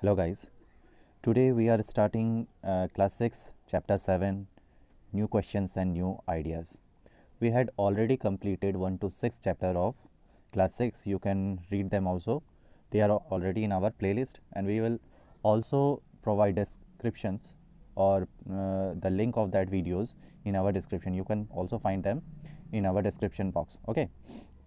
Hello guys. Today we are starting class 6 chapter 7 new questions and new ideas. We had already completed 1 to 6 chapter of class 6. You can read them also. They are already in our playlist and we will also provide descriptions or the link of that videos in our description. You can also find them in our description box. Okay.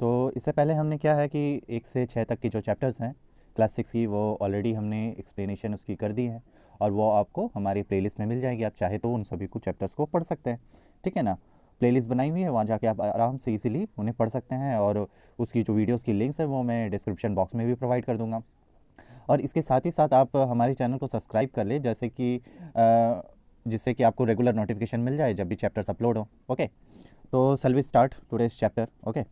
तो इससे पहले हमने क्या है कि 1 से 6 तक के जो चैप्टर्स हैं क्लास 6 की वो ऑलरेडी हमने एक्सप्लेनेशन उसकी कर दी है और वो आपको हमारी प्लेलिस्ट में मिल जाएगी। आप चाहे तो उन सभी को चैप्टर्स को पढ़ सकते हैं, ठीक है ना। प्लेलिस्ट बनाई हुई है, वहाँ जाके आप आराम से इजीली उन्हें पढ़ सकते हैं और उसकी जो वीडियोस की लिंक्स है वो मैं डिस्क्रिप्शन बॉक्स में भी प्रोवाइड कर दूँगा। और इसके साथ ही साथ आप हमारे चैनल को सब्सक्राइब कर ले जैसे कि जिससे कि आपको रेगुलर नोटिफिकेशन मिल जाए जब भी चैप्टर्स अपलोड हो। ओके, तो shall we start today's chapter. Okay,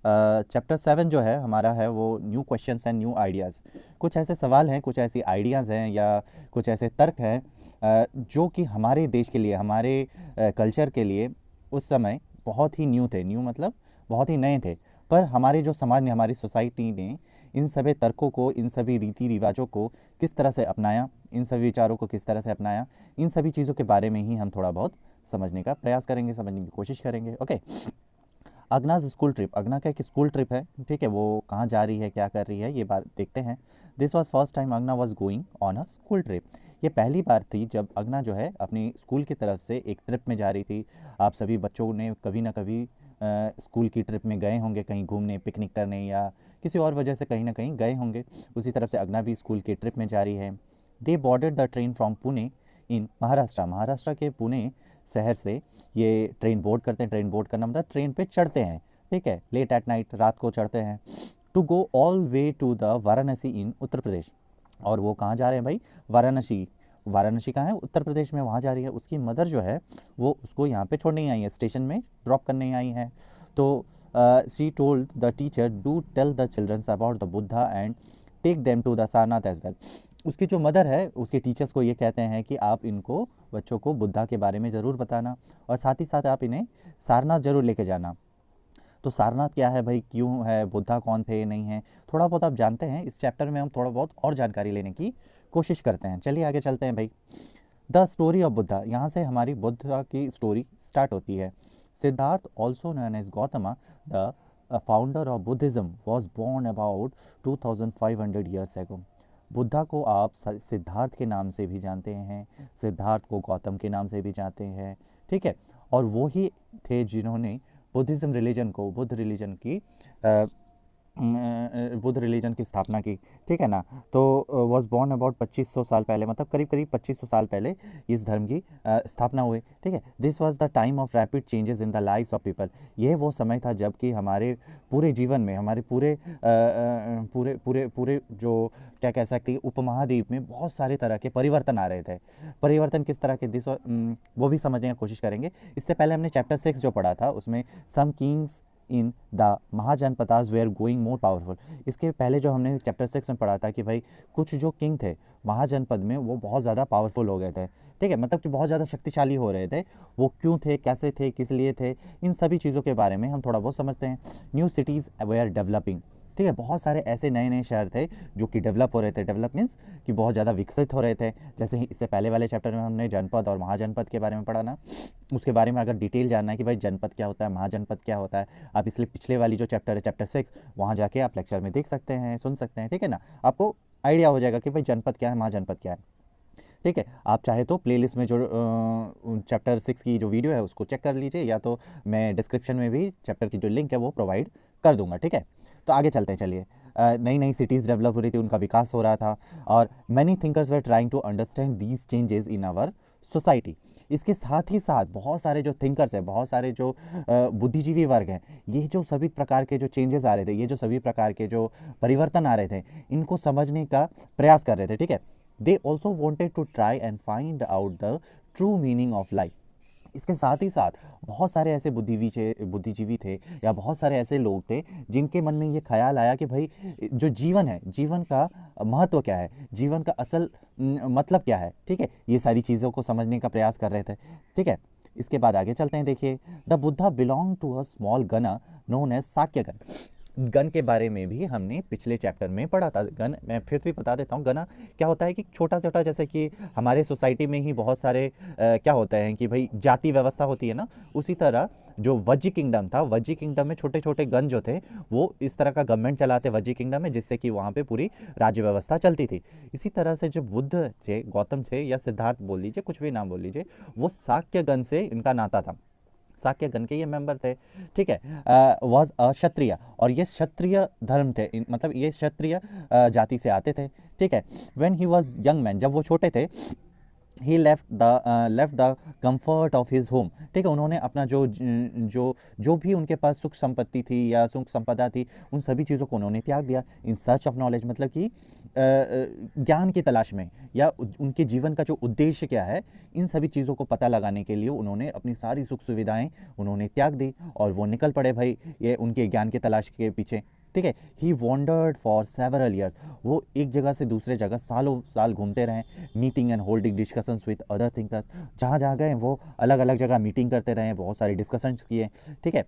chapter 7 जो है हमारा है वो new questions and new ideas. कुछ ऐसे सवाल हैं, कुछ ऐसी आइडियाज़ हैं या कुछ ऐसे तर्क हैं जो कि हमारे देश के लिए, हमारे कल्चर के लिए उस समय बहुत ही न्यू थे। न्यू मतलब बहुत ही नए थे, पर हमारे जो समाज ने, हमारी सोसाइटी ने इन सभी तर्कों को, इन सभी रीति रिवाजों को किस तरह से अपनाया, इन सभी विचारों को किस तरह से अपनाया, इन सभी चीज़ों के बारे में ही हम थोड़ा बहुत समझने का प्रयास करेंगे, समझने की कोशिश करेंगे। Okay, Agna's school trip. Agna का एक स्कूल ट्रिप है, ठीक है। वो कहाँ जा रही है, क्या कर रही है, ये बात देखते हैं। दिस वॉज फर्स्ट टाइम अगना was going on a school trip. ये पहली बार थी जब अगना जो है अपनी स्कूल की तरफ से एक ट्रिप में जा रही थी। आप सभी बच्चों ने कभी ना कभी स्कूल की ट्रिप में गए होंगे, कहीं घूमने, पिकनिक करने या किसी और वजह से कहीं ना कहीं गए होंगे। उसी तरफ से अगना भी स्कूल की ट्रिप में जा रही है। दे bordered the train from Pune इन महाराष्ट्र। महाराष्ट्र के पुणे शहर से ये ट्रेन बोर्ड करते हैं। ट्रेन बोर्ड करना मतलब ट्रेन पे चढ़ते हैं, ठीक है। लेट एट नाइट, रात को चढ़ते हैं। To go all way to the Varanasi in Uttar Pradesh. और वो कहाँ जा रहे हैं भाई? वाराणसी। वाराणसी कहाँ है? उत्तर प्रदेश में, वहाँ जा रही है। उसकी मदर जो है वो उसको यहाँ पे छोड़ने ही आई है, स्टेशन में ड्रॉप करने आई है। तो she told the teacher do tell the childrens about the Buddha and take them to the Sarnath as well. उसकी जो मदर है उसके टीचर्स को ये कहते हैं कि आप इनको, बच्चों को बुद्धा के बारे में ज़रूर बताना और साथ ही साथ आप इन्हें सारनाथ ज़रूर लेके जाना। तो सारनाथ क्या है भाई, क्यों है, बुद्धा कौन थे, नहीं है, थोड़ा बहुत आप जानते हैं। इस चैप्टर में हम थोड़ा बहुत और जानकारी लेने की कोशिश करते हैं। चलिए आगे चलते हैं भाई। द स्टोरी ऑफ बुद्धा, यहाँ से हमारी बुद्धा की स्टोरी स्टार्ट होती है। Siddhartha also known as Gautama the founder of Buddhism was born about 2500 years ago. Buddha को आप सिद्धार्थ के नाम से भी जानते हैं, सिद्धार्थ को गौतम के नाम से भी जानते हैं, ठीक है। और वो ही थे जिन्होंने बुद्धिज़्म रिलीजन को, बुद्ध रिलीजन की स्थापना की, ठीक है ना। तो वॉज बॉर्न अबाउट 2500 साल पहले, मतलब करीब करीब 2500 साल पहले इस धर्म की स्थापना हुई, ठीक है। This was the time of rapid changes in the lives of people. ये वो समय था जबकि हमारे पूरे जीवन में, हमारे पूरे पूरे पूरे पूरे जो क्या कह सकते हैं उपमहाद्वीप में बहुत सारे तरह के परिवर्तन आ रहे थे। परिवर्तन किस तरह के, वो भी समझने की कोशिश करेंगे। इससे पहले हमने चैप्टर 6 जो पढ़ा था उसमें some kings in the Mahajanapadas were going more powerful. इसके पहले जो हमने चैप्टर 6 में पढ़ा था कि भाई कुछ जो किंग थे महाजनपद में वो बहुत ज़्यादा पावरफुल हो गए थे, ठीक है, मतलब कि बहुत ज़्यादा शक्तिशाली हो रहे थे। वो क्यों थे, कैसे थे, किस लिए थे, इन सभी चीज़ों के बारे में हम थोड़ा बहुत समझते हैं। न्यू सिटीज़ वेयर डेवलपिंग, ठीक है। बहुत सारे ऐसे नए नए शहर थे जो कि डेवलप हो रहे थे। डेवलप मीन्स कि बहुत ज़्यादा विकसित हो रहे थे। जैसे ही इससे पहले वाले चैप्टर में हमने जनपद और महाजनपद के बारे में पढ़ा ना, उसके बारे में अगर डिटेल जानना है कि भाई जनपद क्या होता है, महाजनपद क्या होता है, आप इसलिए पिछले वाली जो चैप्टर है चैप्टर 6 वहाँ जाके आप लेक्चर में देख सकते हैं, सुन सकते हैं, ठीक है ना। आपको आइडिया हो जाएगा कि भाई जनपद क्या है, महाजनपद क्या है, ठीक है। आप चाहे तो प्लेलिस्ट में जो चैप्टर 6 की जो वीडियो है उसको चेक कर लीजिए, या तो मैं डिस्क्रिप्शन में भी चैप्टर की जो लिंक है वो प्रोवाइड कर दूंगा, ठीक है। तो आगे चलते हैं, चलिए। नई नई सिटीज़ डेवलप हो रही थी, उनका विकास हो रहा था और many thinkers were trying to understand these changes in our society. इसके साथ ही साथ बहुत सारे जो थिंकर्स हैं, बहुत सारे जो बुद्धिजीवी वर्ग हैं, ये जो सभी प्रकार के जो चेंजेस आ रहे थे, ये जो सभी प्रकार के जो परिवर्तन आ रहे थे, इनको समझने का प्रयास कर रहे थे, ठीक है। They also wanted to try and find out the true meaning of life. इसके साथ ही साथ बहुत सारे ऐसे बुद्धिजीवी थे या बहुत सारे ऐसे लोग थे जिनके मन में ये ख्याल आया कि भाई जो जीवन है, जीवन का महत्व क्या है, जीवन का असल मतलब क्या है, ठीक है। ये सारी चीज़ों को समझने का प्रयास कर रहे थे, ठीक है। इसके बाद आगे चलते हैं, देखिए। The Buddha belong to a small gana known as Shakyagana. Gana के बारे में भी हमने पिछले चैप्टर में पढ़ा था। गन मैं फिर भी बता देता हूँ। गन क्या होता है कि छोटा छोटा, जैसे कि हमारे सोसाइटी में ही बहुत सारे क्या होते हैं कि भाई जाति व्यवस्था होती है ना, उसी तरह जो वज्जी किंगडम था, वज्जी किंगडम में छोटे छोटे गन जो थे वो इस तरह का गवर्नमेंट चलाते वज्जी किंगडम में, जिससे कि वहाँ पे पूरी राज्य व्यवस्था चलती थी। इसी तरह से जो बुद्ध थे, गौतम थे या सिद्धार्थ बोल लीजिए, कुछ भी नाम बोल लीजिए, वो शाक्य गण से इनका नाता था। शाक्य गण के ये मेंबर थे, ठीक है। वॉज अ क्षत्रिय, और ये क्षत्रिय धर्म थे, मतलब ये क्षत्रिय जाति से आते थे, ठीक है। When he was young man, जब वो छोटे थे, he left the comfort of his home, ठीक है। उन्होंने अपना जो भी उनके पास सुख संपत्ति थी या सुख संपदा थी, उन सभी चीज़ों को उन्होंने त्याग दिया। इन सर्च ऑफ नॉलेज, मतलब कि ज्ञान की तलाश में, या उनके जीवन का जो उद्देश्य क्या है, इन सभी चीज़ों को पता लगाने के लिए उन्होंने अपनी सारी सुख सुविधाएं उन्होंने त्याग दी और वो निकल पड़े भाई ये उनके ज्ञान की तलाश के पीछे, ठीक है। ही वॉन्डर्ड फॉर सेवरल ईयर्स, वो एक जगह से दूसरे जगह सालों साल घूमते रहे, meeting and holding discussions with other thinkers, जहाँ जहाँ गए वो अलग अलग जगह मीटिंग करते रहे, बहुत सारी डिस्कशंस किए, ठीक है।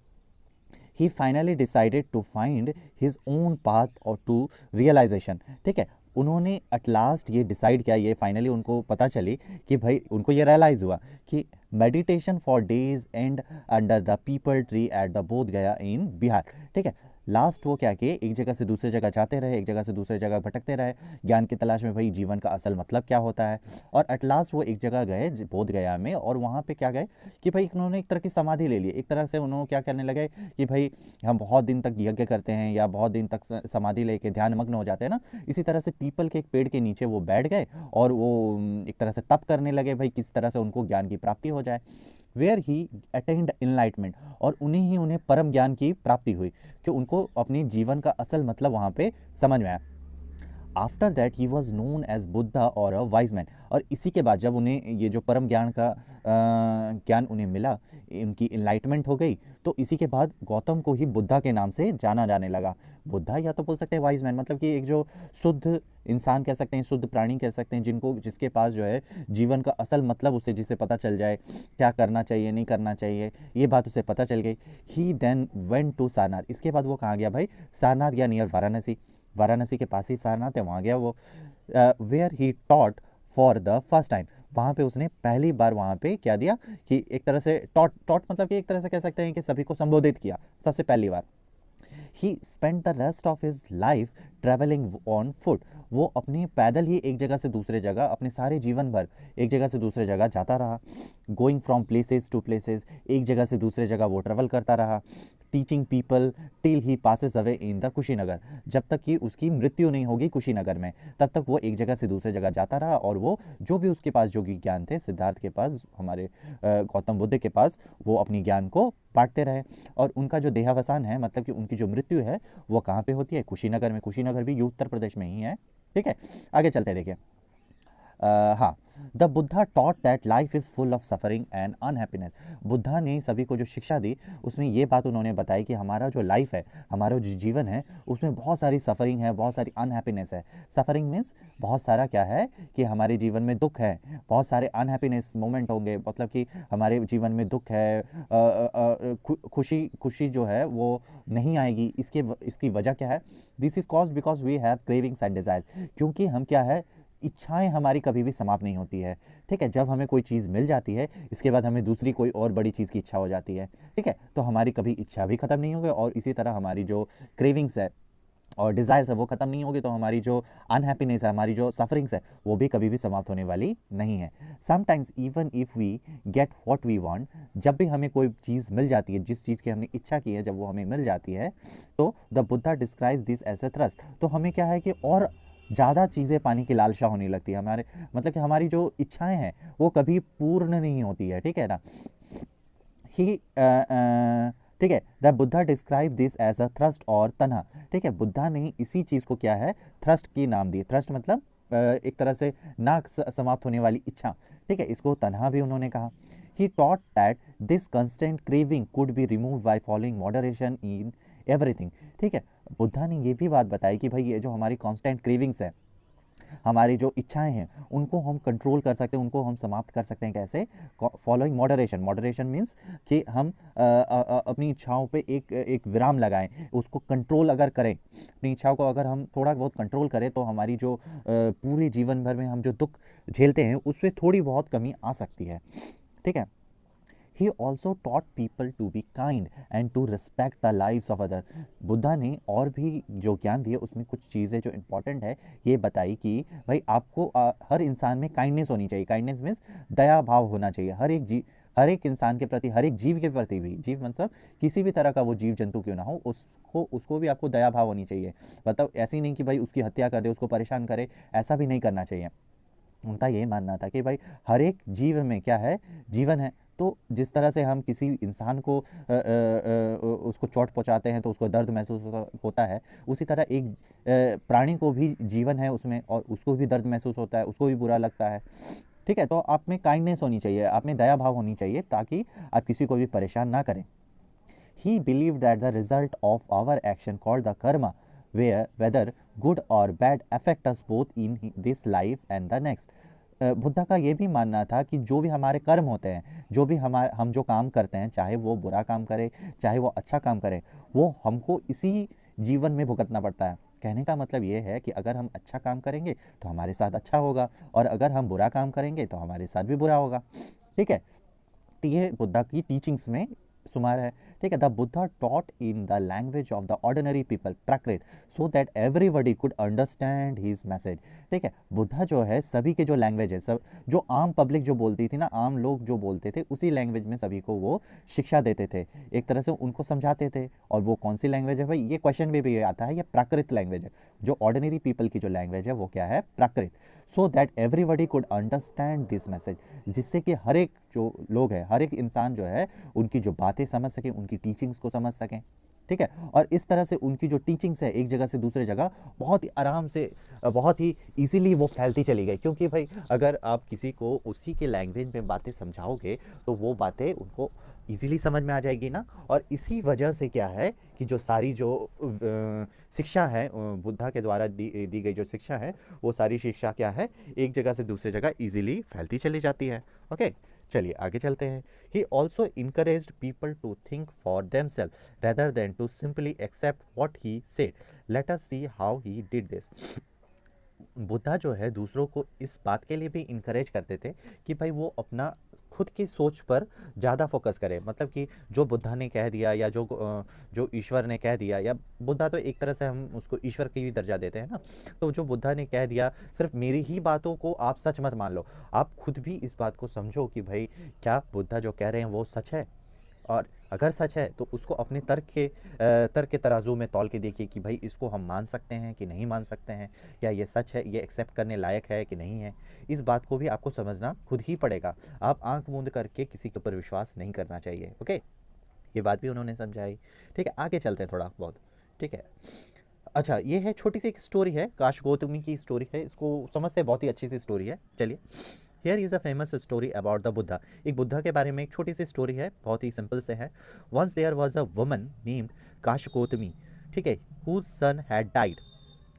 He finally decided to find his own path और टू रियलाइजेशन, ठीक है। उन्होंने एट लास्ट ये डिसाइड किया, ये फाइनली उनको पता चली कि भाई, उनको ये रियलाइज़ हुआ कि meditation for days and under the people tree at the बोध गया इन बिहार, ठीक है। लास्ट वो क्या किए, एक जगह से दूसरे जगह जाते रहे, एक जगह से दूसरे जगह भटकते रहे, ज्ञान की तलाश में, भाई जीवन का असल मतलब क्या होता है। और एट लास्ट वो एक जगह गए बोध गया में, और वहाँ पे क्या गए कि भाई उन्होंने एक तरह की समाधि ले ली। एक तरह से उन्होंने क्या करने लगे कि भाई हम बहुत दिन तक यज्ञ करते हैं या बहुत दिन तक समाधि लेके ध्यान मग्न हो जाते हैं ना, इसी तरह से पीपल के एक पेड़ के नीचे वो बैठ गए और वो एक तरह से तप करने लगे, भाई किस तरह से उनको ज्ञान की प्राप्ति हो जाए। वेयर ही अटेंड इनलाइटमेंट, और उन्हें परम ज्ञान की प्राप्ति हुई कि उनको अपने जीवन का असल मतलब वहाँ पे समझ में आया। After that he was known as Buddha और अ वाइज मैन, और इसी के बाद जब उन्हें ये जो परम ज्ञान का ज्ञान उन्हें मिला, उनकी इनलाइटमेंट हो गई, तो इसी के बाद गौतम को ही बुद्धा के नाम से जाना जाने लगा। बुद्धा या तो बोल सकते हैं वाइज मैन, मतलब कि एक जो शुद्ध इंसान कह सकते हैं, शुद्ध प्राणी कह सकते हैं, जिसके पास जो है जीवन का असल मतलब उसे जिसे पता चल जाए, क्या करना चाहिए नहीं करना चाहिए, ये बात उसे पता चल गई। ही देन वेंट टू सारनाथ, इसके बाद वो कहाँ गया भाई, सारनाथ गया, नियर वाराणसी। वाराणसी के पास ही सारनाथ है, वहाँ गया वो। Where he taught for the first time, वहाँ पे उसने पहली बार वहाँ पे क्या दिया कि एक तरह से टॉट टॉट मतलब कि एक तरह से कह सकते हैं कि सभी को संबोधित किया सबसे पहली बार। He spend the rest of his life travelling on foot, वो अपने पैदल ही एक जगह से दूसरे जगह अपने सारे जीवन भर एक जगह से दूसरे जगह जाता रहा। Going from places to places, एक जगह से दूसरे जगह वो ट्रेवल करता रहा। Teaching people till he passes away in the Kushinagar, जब तक कि उसकी मृत्यु नहीं होगी कुशीनगर में, तब तक वो एक जगह से दूसरे जगह जाता रहा, और वो जो भी उसके पास योगी ज्ञान थे, सिद्धार्थ के पास, हमारे गौतम बुद्ध के पास, वो अपनी ज्ञान को बांटते रहे। और उनका जो देहावसान है, मतलब कि उनकी जो मृत्यु है, वो कहाँ पे होती है, कुशीनगर में। कुशीनगर भी उत्तर प्रदेश में ही है, ठीक है। आगे चलते देखिए। हाँ, the Buddha taught that life is full of suffering and unhappiness, Buddha ने सभी को जो शिक्षा दी उसमें ये बात उन्होंने बताई कि हमारा जो लाइफ है, हमारा जो जीवन है, उसमें बहुत सारी सफरिंग है, बहुत सारी अनहैप्पीनेस है। सफरिंग मीन्स बहुत सारा क्या है कि हमारे जीवन में दुख है, बहुत सारे अनहैप्पीनेस मोमेंट होंगे, मतलब कि हमारे जीवन में दुख है, खुशी जो है वो नहीं आएगी। इसकी वजह क्या है, this is cause because we have cravings and desires, क्योंकि हम क्या है, इच्छाएं हमारी कभी भी समाप्त नहीं होती है, ठीक है। जब हमें कोई चीज़ मिल जाती है, इसके बाद हमें दूसरी कोई और बड़ी चीज़ की इच्छा हो जाती है, ठीक है। तो हमारी कभी इच्छा भी ख़त्म नहीं होगी, और इसी तरह हमारी जो क्रेविंग्स है और डिज़ायर्स है वो ख़त्म नहीं होगी, तो हमारी जो अनहैप्पीनेस है, हमारी जो सफरिंग्स है, वो भी कभी भी समाप्त होने वाली नहीं है। Sometimes even if we get what we want, जब भी हमें कोई चीज़ मिल जाती है, जिस चीज़ की हमने इच्छा की है, जब वो हमें मिल जाती है, तो the Buddha describes this as a thirst, तो हमें क्या है कि और ज़्यादा चीज़ें पाने की लालसा होने लगती है, हमारे मतलब कि हमारी जो इच्छाएं हैं वो कभी पूर्ण नहीं होती है, ठीक है ना। ही ठीक है, the Buddha describe this as a thirst और तन्हा, ठीक है। बुद्धा ने इसी चीज़ को क्या है, थ्रस्ट की नाम दी। थ्रस्ट मतलब एक तरह से ना समाप्त होने वाली इच्छा, ठीक है। इसको तन्हा भी उन्होंने कहा। He taught that this constant craving could be removed by following moderation in everything, ठीक है। बुद्धा ने ये भी बात बताई कि भाई ये जो हमारी कांस्टेंट क्रेविंग्स है, हमारी जो इच्छाएं हैं उनको हम कंट्रोल कर सकते हैं, उनको हम समाप्त कर सकते हैं। कैसे? Following moderation. मॉडरेशन मीन्स कि हम अपनी इच्छाओं पे एक विराम लगाएं, उसको कंट्रोल अगर करें, अपनी इच्छाओं को अगर हम थोड़ा बहुत कंट्रोल करें तो हमारी जो पूरे जीवन भर में हम जो दुख झेलते हैं उसमें थोड़ी बहुत कमी आ सकती है। ठीक है। He also taught people to be kind and to respect the lives of others. Buddha ने और भी जो ज्ञान दिए उसमें कुछ चीज़ें जो इम्पोर्टेंट है ये बताई कि भाई आपको हर इंसान में काइंडनेस होनी चाहिए। काइंडनेस मीन्स दया भाव होना चाहिए हर एक इंसान के प्रति, हर एक जीव के प्रति भी। जीव मतलब किसी भी तरह का वो जीव जंतु क्यों ना हो, उसको भी आपको दया भाव होनी चाहिए। मतलब ऐसे ही नहीं कि भाई उसकी हत्या कर दे, उसको परेशान करे, ऐसा भी नहीं करना चाहिए। उनका ये मानना था कि भाई हर एक जीव में क्या है, जीवन है। तो जिस तरह से हम किसी इंसान को उसको चोट पहुंचाते हैं तो उसको दर्द महसूस होता है, उसी तरह एक प्राणी को भी जीवन है उसमें और उसको भी दर्द महसूस होता है, उसको भी बुरा लगता है। ठीक है। तो आप में काइंडनेस होनी चाहिए, आप में दया भाव होनी चाहिए ताकि आप किसी को भी परेशान ना करें। He believed that the result of our action called the karma, whether good or bad, affect us both in this life and the next. Buddha का ये भी मानना था कि जो भी हमारे कर्म होते हैं, जो भी हम जो काम करते हैं, चाहे वो बुरा काम करे चाहे वो अच्छा काम करे, वो हमको इसी जीवन में भुगतना पड़ता है। कहने का मतलब ये है कि अगर हम अच्छा काम करेंगे तो हमारे साथ अच्छा होगा और अगर हम बुरा काम करेंगे तो हमारे साथ भी बुरा होगा। ठीक है। तो ये बुद्धा की टीचिंग्स में सुमार है। ठीक है। The Buddha taught in the language of the ordinary people Prakrit so that everybody could understand his message. ठीक है। बुद्धा जो है सभी के जो लैंग्वेज है, सब जो आम पब्लिक जो बोलती थी ना, आम लोग जो बोलते थे उसी लैंग्वेज में सभी को वो शिक्षा देते थे, एक तरह से उनको समझाते थे। और वो कौन सी लैंग्वेज है भाई, ये क्वेश्चन में भी आता है, ये प्राकृत लैंग्वेज है। जो ऑर्डिनरी पीपल की जो लैंग्वेज है वो क्या है, Prakrit. So that everybody could understand this message, जिससे कि हर एक जो लोग हैं, हर एक इंसान जो है उनकी जो बातें समझ सकें, उनकी टीचिंग्स को समझ सकें। ठीक है। और इस तरह से उनकी जो टीचिंग्स है एक जगह से दूसरे जगह बहुत ही आराम से, बहुत ही इजीली वो फैलती चली गई। क्योंकि भाई अगर आप किसी को उसी के लैंग्वेज में बातें समझाओगे तो वो बातें उनको इजीली समझ में आ जाएगी ना। और इसी वजह से क्या है कि जो सारी जो शिक्षा है, बुद्धा के द्वारा दी गई जो शिक्षा है, वो सारी शिक्षा क्या है, एक जगह से दूसरी जगह इजीली फैलती चली जाती है। ओके। चलिए आगे चलते हैं। He also encouraged people to think for themselves rather than to simply accept what he said. Let us see how he did this. Buddha जो है दूसरों को इस बात के लिए भी इनकरेज करते थे कि भाई वो अपना खुद की सोच पर ज़्यादा फोकस करें। मतलब कि जो बुद्धा ने कह दिया या जो ईश्वर ने कह दिया, या बुद्धा तो एक तरह से हम उसको ईश्वर की भी दर्जा देते हैं ना, तो जो बुद्धा ने कह दिया सिर्फ मेरी ही बातों को आप सच मत मान लो, आप खुद भी इस बात को समझो कि भाई क्या बुद्धा जो कह रहे हैं वो सच है। और अगर सच है तो उसको अपने तर्क के तराजू में तौल के देखिए कि भाई इसको हम मान सकते हैं कि नहीं मान सकते हैं, क्या ये सच है, ये एक्सेप्ट करने लायक है कि नहीं है। इस बात को भी आपको समझना खुद ही पड़ेगा। आप आंख मूंद करके किसी के ऊपर विश्वास नहीं करना चाहिए। ओके। ये बात भी उन्होंने समझाई। ठीक है। आगे चलते हैं थोड़ा बहुत। ठीक है। अच्छा, ये है छोटी सी एक स्टोरी है, काश गौतमी की स्टोरी है, इसको समझते हैं, बहुत ही अच्छी सी स्टोरी है। चलिए। Here is a famous story about the Buddha. एक बुद्धा के बारे में एक छोटी सी स्टोरी है, बहुत ही सिंपल से है। Once there was a woman named Kisagotami. ठीक है। Whose son had died.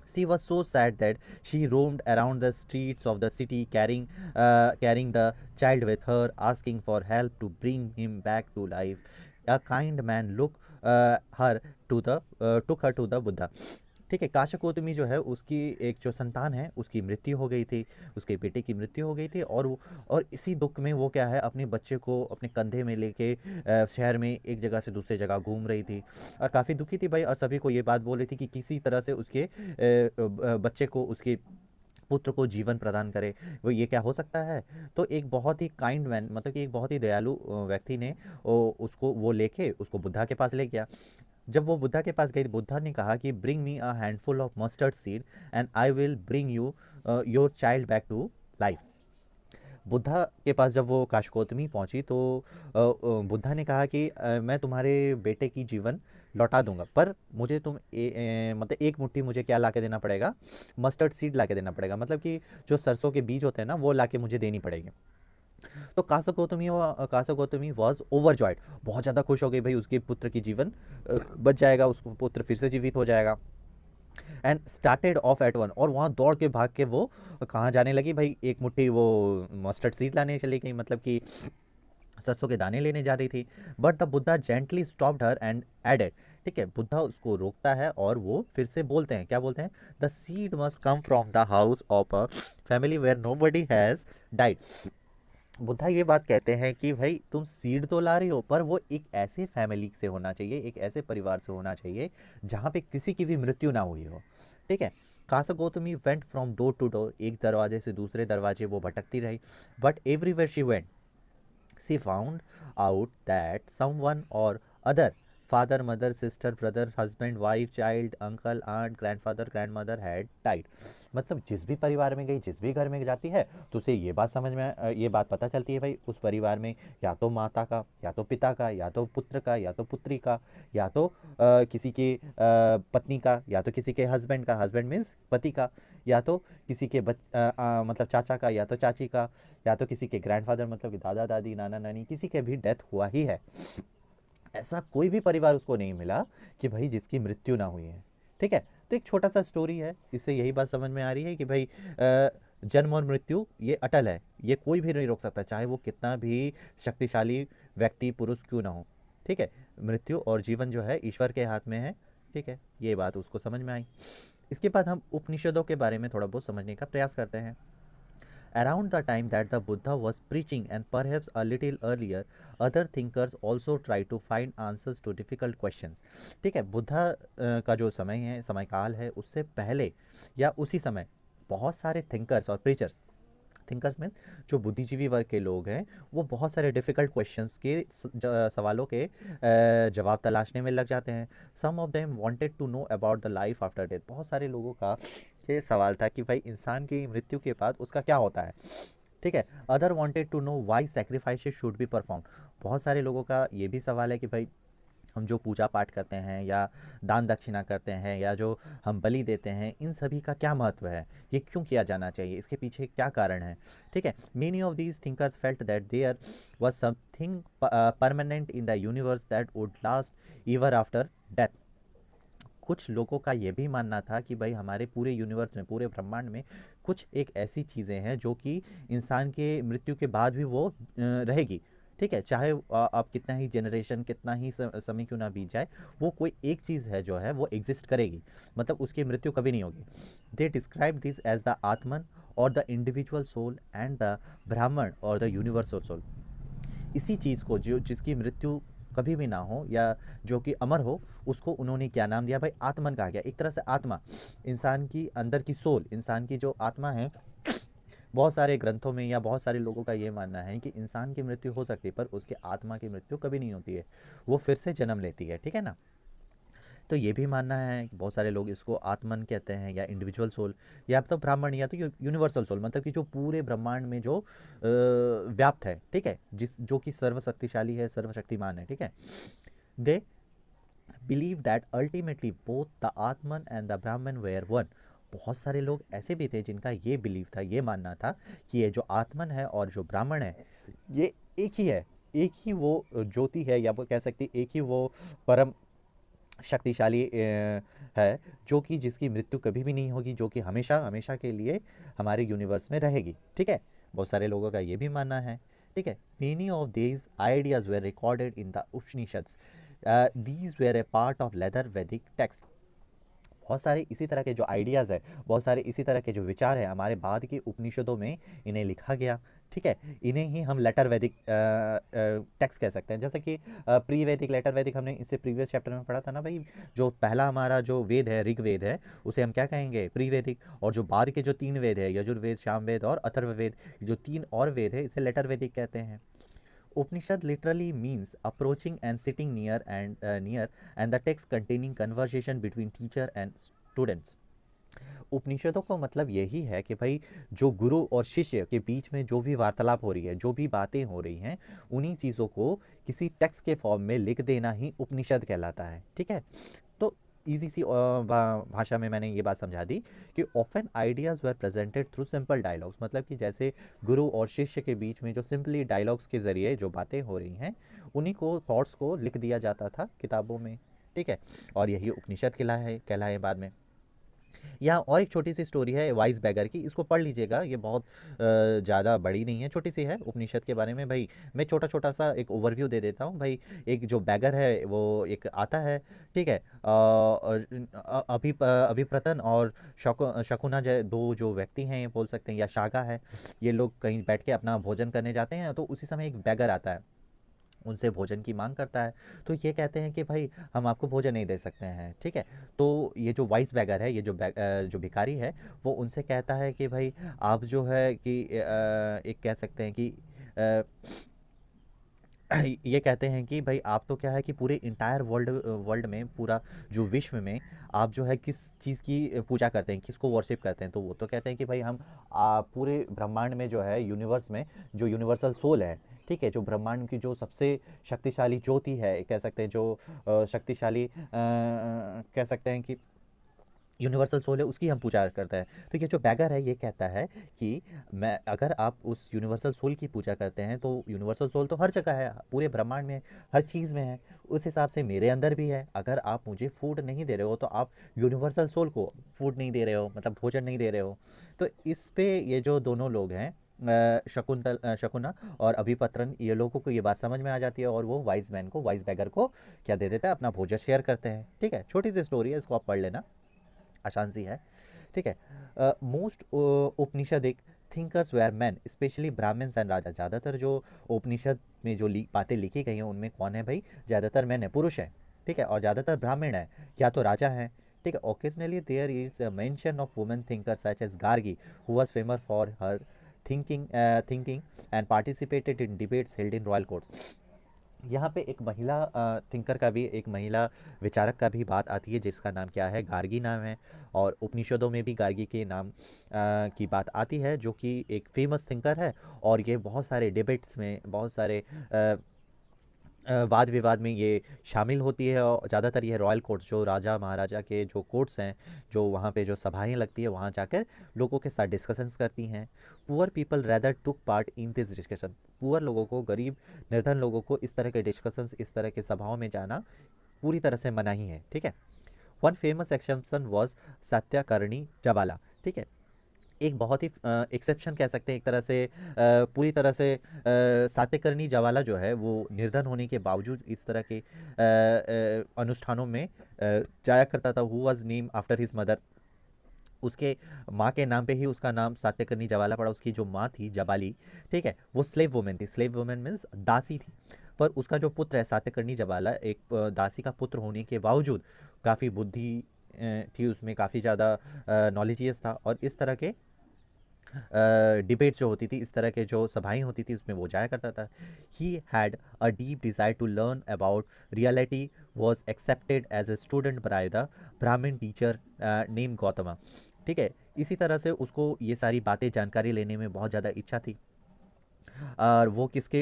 She was so sad that she roamed around the streets of the city carrying the child with her, asking for help to bring him back to life. A kind man took her to the Buddha. ठीक है। काशकोतमी जो है उसकी एक जो संतान है उसकी मृत्यु हो गई थी, उसके बेटे की मृत्यु हो गई थी। और इसी दुख में वो क्या है, अपने बच्चे को अपने कंधे में लेके शहर में एक जगह से दूसरी जगह घूम रही थी और काफ़ी दुखी थी भाई। और सभी को ये बात बोल रही थी कि किसी तरह से उसके बच्चे को, उसके पुत्र को जीवन प्रदान करे। वो ये क्या हो सकता है। तो एक बहुत ही काइंड मैन, मतलब कि एक बहुत ही दयालु व्यक्ति ने उसको वो लेके उसको बुद्धा के पास ले गया। जब वो बुद्धा के पास गई, बुद्धा ने कहा कि bring me a handful of mustard seed and I will bring you your child back to life. Buddha के पास जब वो काशकोतमी पहुंची तो बुद्धा ने कहा कि मैं तुम्हारे बेटे की जीवन लौटा दूंगा, पर मुझे मतलब एक मुट्ठी मुझे क्या ला के देना पड़ेगा, मस्टर्ड सीड ला के देना पड़ेगा। मतलब कि जो सरसों के बीज होते हैं ना, वो ला के मुझे देनी पड़ेगी। तो कासा गौतमी वॉज ओवरजॉयड, बहुत ज़्यादा खुश हो गई भाई, उसके पुत्र की जीवन बच जाएगा, उसको पुत्र फिर से जीवित हो जाएगा। And started off at one, और वहाँ दौड़ के भाग के वो कहाँ जाने लगी भाई, एक मुट्ठी वो मस्टर्ड सीड लाने चली गई, मतलब कि सरसों के दाने लेने जा रही थी। But the Buddha gently stopped her and added, ठीक है, बुद्धा उसको रोकता है और वो फिर से बोलते हैं, क्या बोलते हैं, the seed must come from the house of a family where nobody has died. Buddha ये बात कहते हैं कि भाई तुम सीड तो ला रही हो, पर वो एक ऐसे फैमिली से होना चाहिए, एक ऐसे परिवार से होना चाहिए जहाँ पे किसी की भी मृत्यु ना हुई हो, ठीक है। Kisa Gautami went from door to door, एक दरवाजे से दूसरे दरवाजे वो भटकती रही, but everywhere she went she found out that someone or other, father, mother, sister, brother, husband, wife, child, uncle, aunt, grandfather, grandmother had died। मतलब जिस भी परिवार में गई, जिस भी घर में जाती है, तो उसे ये बात समझ में ये बात पता चलती है भाई उस परिवार में या तो माता का, या तो पिता का, या तो पुत्र का, या तो पुत्री का, या तो किसी के पत्नी का, या तो किसी के हस्बैंड का, हस्बैंड मीन्स पति का, या तो किसी के मतलब चाचा का, या तो चाची का, या तो किसी के ग्रैंडफादर मतलब कि दादा दादी नाना नानी, किसी के भी डेथ हुआ ही है। ऐसा कोई भी परिवार उसको नहीं मिला कि भाई जिसकी मृत्यु ना हुई है, ठीक है। तो एक छोटा सा स्टोरी है, इससे यही बात समझ में आ रही है कि भाई जन्म और मृत्यु ये अटल है, ये कोई भी नहीं रोक सकता, चाहे वो कितना भी शक्तिशाली व्यक्ति पुरुष क्यों ना हो, ठीक है। मृत्यु और जीवन जो है ईश्वर के हाथ में है, ठीक है, ये बात उसको समझ में आई। इसके बाद हम उपनिषदों के बारे में थोड़ा बहुत समझने का प्रयास करते हैं। Around the time that the Buddha was preaching, and perhaps a little earlier, other thinkers also tried to find answers to difficult questions। ठीक है, बुद्धा का जो समय है, समय काल है, उससे पहले या उसी समय बहुत सारे थिंकर्स और प्रीचर्स, थिंकर्स में जो बुद्धिजीवी वर्ग के लोग हैं, वो बहुत सारे डिफ़िकल्ट क्वेश्चंस के सवालों के जवाब तलाशने में लग जाते हैं। Some of them wanted to know about the life after death. बहुत सारे लोगों का ये सवाल था कि भाई इंसान की मृत्यु के बाद उसका क्या होता है, ठीक है। Other wanted to know why sacrifices should be perform. बहुत सारे लोगों का ये भी सवाल है कि भाई हम जो पूजा पाठ करते हैं या दान दक्षिणा करते हैं या जो हम बलि देते हैं, इन सभी का क्या महत्व है, ये क्यों किया जाना चाहिए, इसके पीछे क्या कारण है, ठीक है। Many of these thinkers felt that there was something permanent in the universe that would last ever after death. कुछ लोगों का ये भी मानना था कि भाई हमारे पूरे यूनिवर्स में, पूरे ब्रह्मांड में कुछ एक ऐसी चीज़ें हैं जो कि इंसान के मृत्यु के बाद भी वो रहेगी, ठीक है। चाहे आप कितना ही जनरेशन, कितना ही समय क्यों ना बीत जाए, वो कोई एक चीज़ है जो है वो एग्जिस्ट करेगी, मतलब उसकी मृत्यु कभी नहीं होगी। They describe this as the atman और the individual soul and the Brahman और द यूनिवर्सल सोल। इसी चीज़ को जो जिसकी मृत्यु कभी भी ना हो या जो कि अमर हो, उसको उन्होंने क्या नाम दिया भाई, आत्मन कहा गया। एक तरह से आत्मा, इंसान की अंदर की सोल, इंसान की जो आत्मा है। बहुत सारे ग्रंथों में या बहुत सारे लोगों का ये मानना है कि इंसान की मृत्यु हो सकती है, पर उसके आत्मा की मृत्यु कभी नहीं होती है, वो फिर से जन्म लेती है, ठीक है ना। तो ये भी मानना है कि बहुत सारे लोग इसको आत्मन कहते हैं या इंडिविजुअल सोल, या तो ब्राह्मण या तो यूनिवर्सल सोल, मतलब कि जो पूरे ब्रह्मांड में जो व्याप्त है, ठीक है, जिस जो कि सर्वशक्तिशाली है, सर्वशक्तिमान है, ठीक है। They believe that ultimately both the Atman and the ब्राह्मण वेयर वन। बहुत सारे लोग ऐसे भी थे जिनका ये बिलीव था, ये मानना था कि ये जो आत्मन है और जो ब्राह्मण है, ये एक ही है, एक ही वो ज्योति है, या वो कह सकती एक ही वो परम शक्तिशाली है, जो कि जिसकी मृत्यु कभी भी नहीं होगी, जो कि हमेशा हमेशा के लिए हमारे यूनिवर्स में रहेगी, ठीक है। बहुत सारे लोगों का ये भी मानना है, ठीक है। Many of these ideas were recorded in the Upanishads, these were a part of later Vedic text. बहुत सारे इसी तरह के जो आइडियाज़ है, बहुत सारे इसी तरह के जो विचार है, हमारे बाद के उपनिषदों में इन्हें लिखा गया, ठीक है। इन्हें ही हम लेटर वैदिक टेक्स्ट कह सकते हैं। जैसे कि प्री वैदिक, लेटर वैदिक हमने इससे प्रीवियस चैप्टर में पढ़ा था ना भाई। जो पहला हमारा जो वेद है, ऋग्वेद है, उसे हम क्या कहेंगे, प्री वैदिक। और जो बाद के जो 3 वेद है, यजुर्वेद, सामवेद और अथर्ववेद, जो 3 और वेद है, इसे लेटर वैदिक कहते हैं। Upanishad literally means approaching and sitting near and the text containing conversation between teacher and students। उपनिषदों का मतलब यही है कि भाई जो गुरु और शिष्य के बीच में जो भी वार्तालाप हो रही है, जो भी बातें हो रही हैं, उन्हीं चीज़ों को किसी टेक्स्ट के फॉर्म में लिख देना ही उपनिषद कहलाता है, ठीक है। तो ईजी सी भाषा में मैंने ये बात समझा दी कि ऑफन आइडियाज़ वर प्रेजेंटेड थ्रू सिंपल डायलॉग्स, मतलब कि जैसे गुरु और शिष्य के बीच में जो सिंपली डायलॉग्स के ज़रिए जो बातें हो रही हैं, उन्हीं को थॉट्स को लिख दिया जाता था किताबों में, ठीक है। और यही उपनिषद कहलाए बाद में। यहाँ और एक छोटी सी स्टोरी है वाइस बैगर की, इसको पढ़ लीजिएगा, ये बहुत ज़्यादा बड़ी नहीं है, छोटी सी है उपनिषद के बारे में। भाई मैं छोटा छोटा सा एक ओवरव्यू दे देता हूँ। भाई एक जो बैगर है वो एक आता है, ठीक है, अभिप्रतन और शकुना दो जो व्यक्ति हैं ये बोल सकते हैं, या शागा है, ये लोग कहीं बैठ के अपना भोजन करने जाते हैं, तो उसी समय एक बैगर आता है, उनसे भोजन की मांग करता है। तो ये कहते हैं कि भाई हम आपको भोजन नहीं दे सकते हैं, ठीक है। तो ये जो वाइस बैगर है, ये जो भिखारी है, वो उनसे कहता है कि भाई आप जो है कि एक कह सकते हैं कि अ, ये कहते हैं कि भाई आप तो क्या है कि पूरे इंटायर वर्ल्ड वर्ल्ड में, पूरा जो विश्व में आप जो है किस चीज़ की पूजा करते हैं, किसको वर्शिप करते हैं। तो वो तो कहते हैं कि भाई हम पूरे ब्रह्मांड में जो है, यूनिवर्स में जो यूनिवर्सल सोल है, ठीक है, जो ब्रह्मांड की जो सबसे शक्तिशाली ज्योति है, कह सकते हैं जो शक्तिशाली कह सकते हैं कि यूनिवर्सल सोल है, उसकी हम पूजा करते हैं। तो ये जो बैगर है ये कहता है कि मैं, अगर आप उस यूनिवर्सल सोल की पूजा करते हैं तो यूनिवर्सल सोल तो हर जगह है, पूरे ब्रह्मांड में, हर चीज़ में है, उस हिसाब से मेरे अंदर भी है। अगर आप मुझे फूड नहीं दे रहे हो तो आप यूनिवर्सल सोल को फूड नहीं दे रहे हो, मतलब भोजन नहीं दे रहे हो। तो इस पे ये जो दोनों लोग हैं, शकुना और अभिपत्रन, ये लोगों को ये बात समझ में आ जाती है, और वो वाइज मैन को, वाइज बैगर को क्या दे देता है, अपना भोजन शेयर करते हैं, ठीक है। छोटी सी स्टोरी है, इसको आप पढ़ लेना, आसान सी है, ठीक है। Most Upanishadic thinkers were men, specially Brahmins and raja. ज़्यादातर जो उपनिषद में जो बातें लिखी गई हैं उनमें कौन है भाई, ज़्यादातर मैन है, पुरुष है, ठीक है, और ज़्यादातर ब्राह्मण है या तो राजा हैं, ठीक है। Occasionally there is mention of women thinkers such as Gargi, who was famous for her thinking and participated in debates held in royal courts. यहाँ पे एक महिला थिंकर का भी, एक महिला विचारक का भी बात आती है, जिसका नाम क्या है, गार्गी नाम है, और उपनिषदों में भी गार्गी के नाम की बात आती है, जो कि एक फेमस थिंकर है, और ये बहुत सारे डिबेट्स में, बहुत सारे वाद विवाद में ये शामिल होती है। और ज़्यादातर ये रॉयल कोर्ट्स, जो राजा महाराजा के जो कोर्ट्स हैं, जो वहाँ पे जो सभाएं लगती है, वहाँ जाकर लोगों के साथ डिस्कशंस करती हैं। Poor people rather took part in this discussion, poor लोगों को, गरीब निर्धन लोगों को इस तरह के डिस्कशंस, इस तरह के सभाओं में जाना पूरी तरह से मना ही है, ठीक है। One famous exception was सत्याकर्णी Jabala, ठीक है। एक बहुत ही एक्सेप्शन कह सकते हैं एक तरह से, पूरी तरह से सात्यकर्णी जवाला जो है वो निर्धन होने के बावजूद इस तरह के अनुष्ठानों में जाया करता था। Who was name after his mother, उसके माँ के नाम पे ही उसका नाम सात्यकर्णी जवाला पड़ा। उसकी जो माँ थी जबाली, ठीक है, वो स्लेव वुमेन थी, स्लेव वुमेन मीन्स दासी थी। पर उसका जो पुत्र है सात्यकर्णी जवाला, एक दासी का पुत्र होने के बावजूद काफ़ी बुद्धि थी उसमें, काफ़ी ज़्यादा नॉलेजियस था, और इस तरह के डिबेट्स जो होती थी, इस तरह के जो सभाएं होती थी, उसमें वो जाया करता था। He had a deep desire to learn about reality, was accepted as a student by the Brahmin teacher name Gautama, ठीक है। इसी तरह से उसको ये सारी बातें, जानकारी लेने में बहुत ज़्यादा इच्छा थी, और वो किसके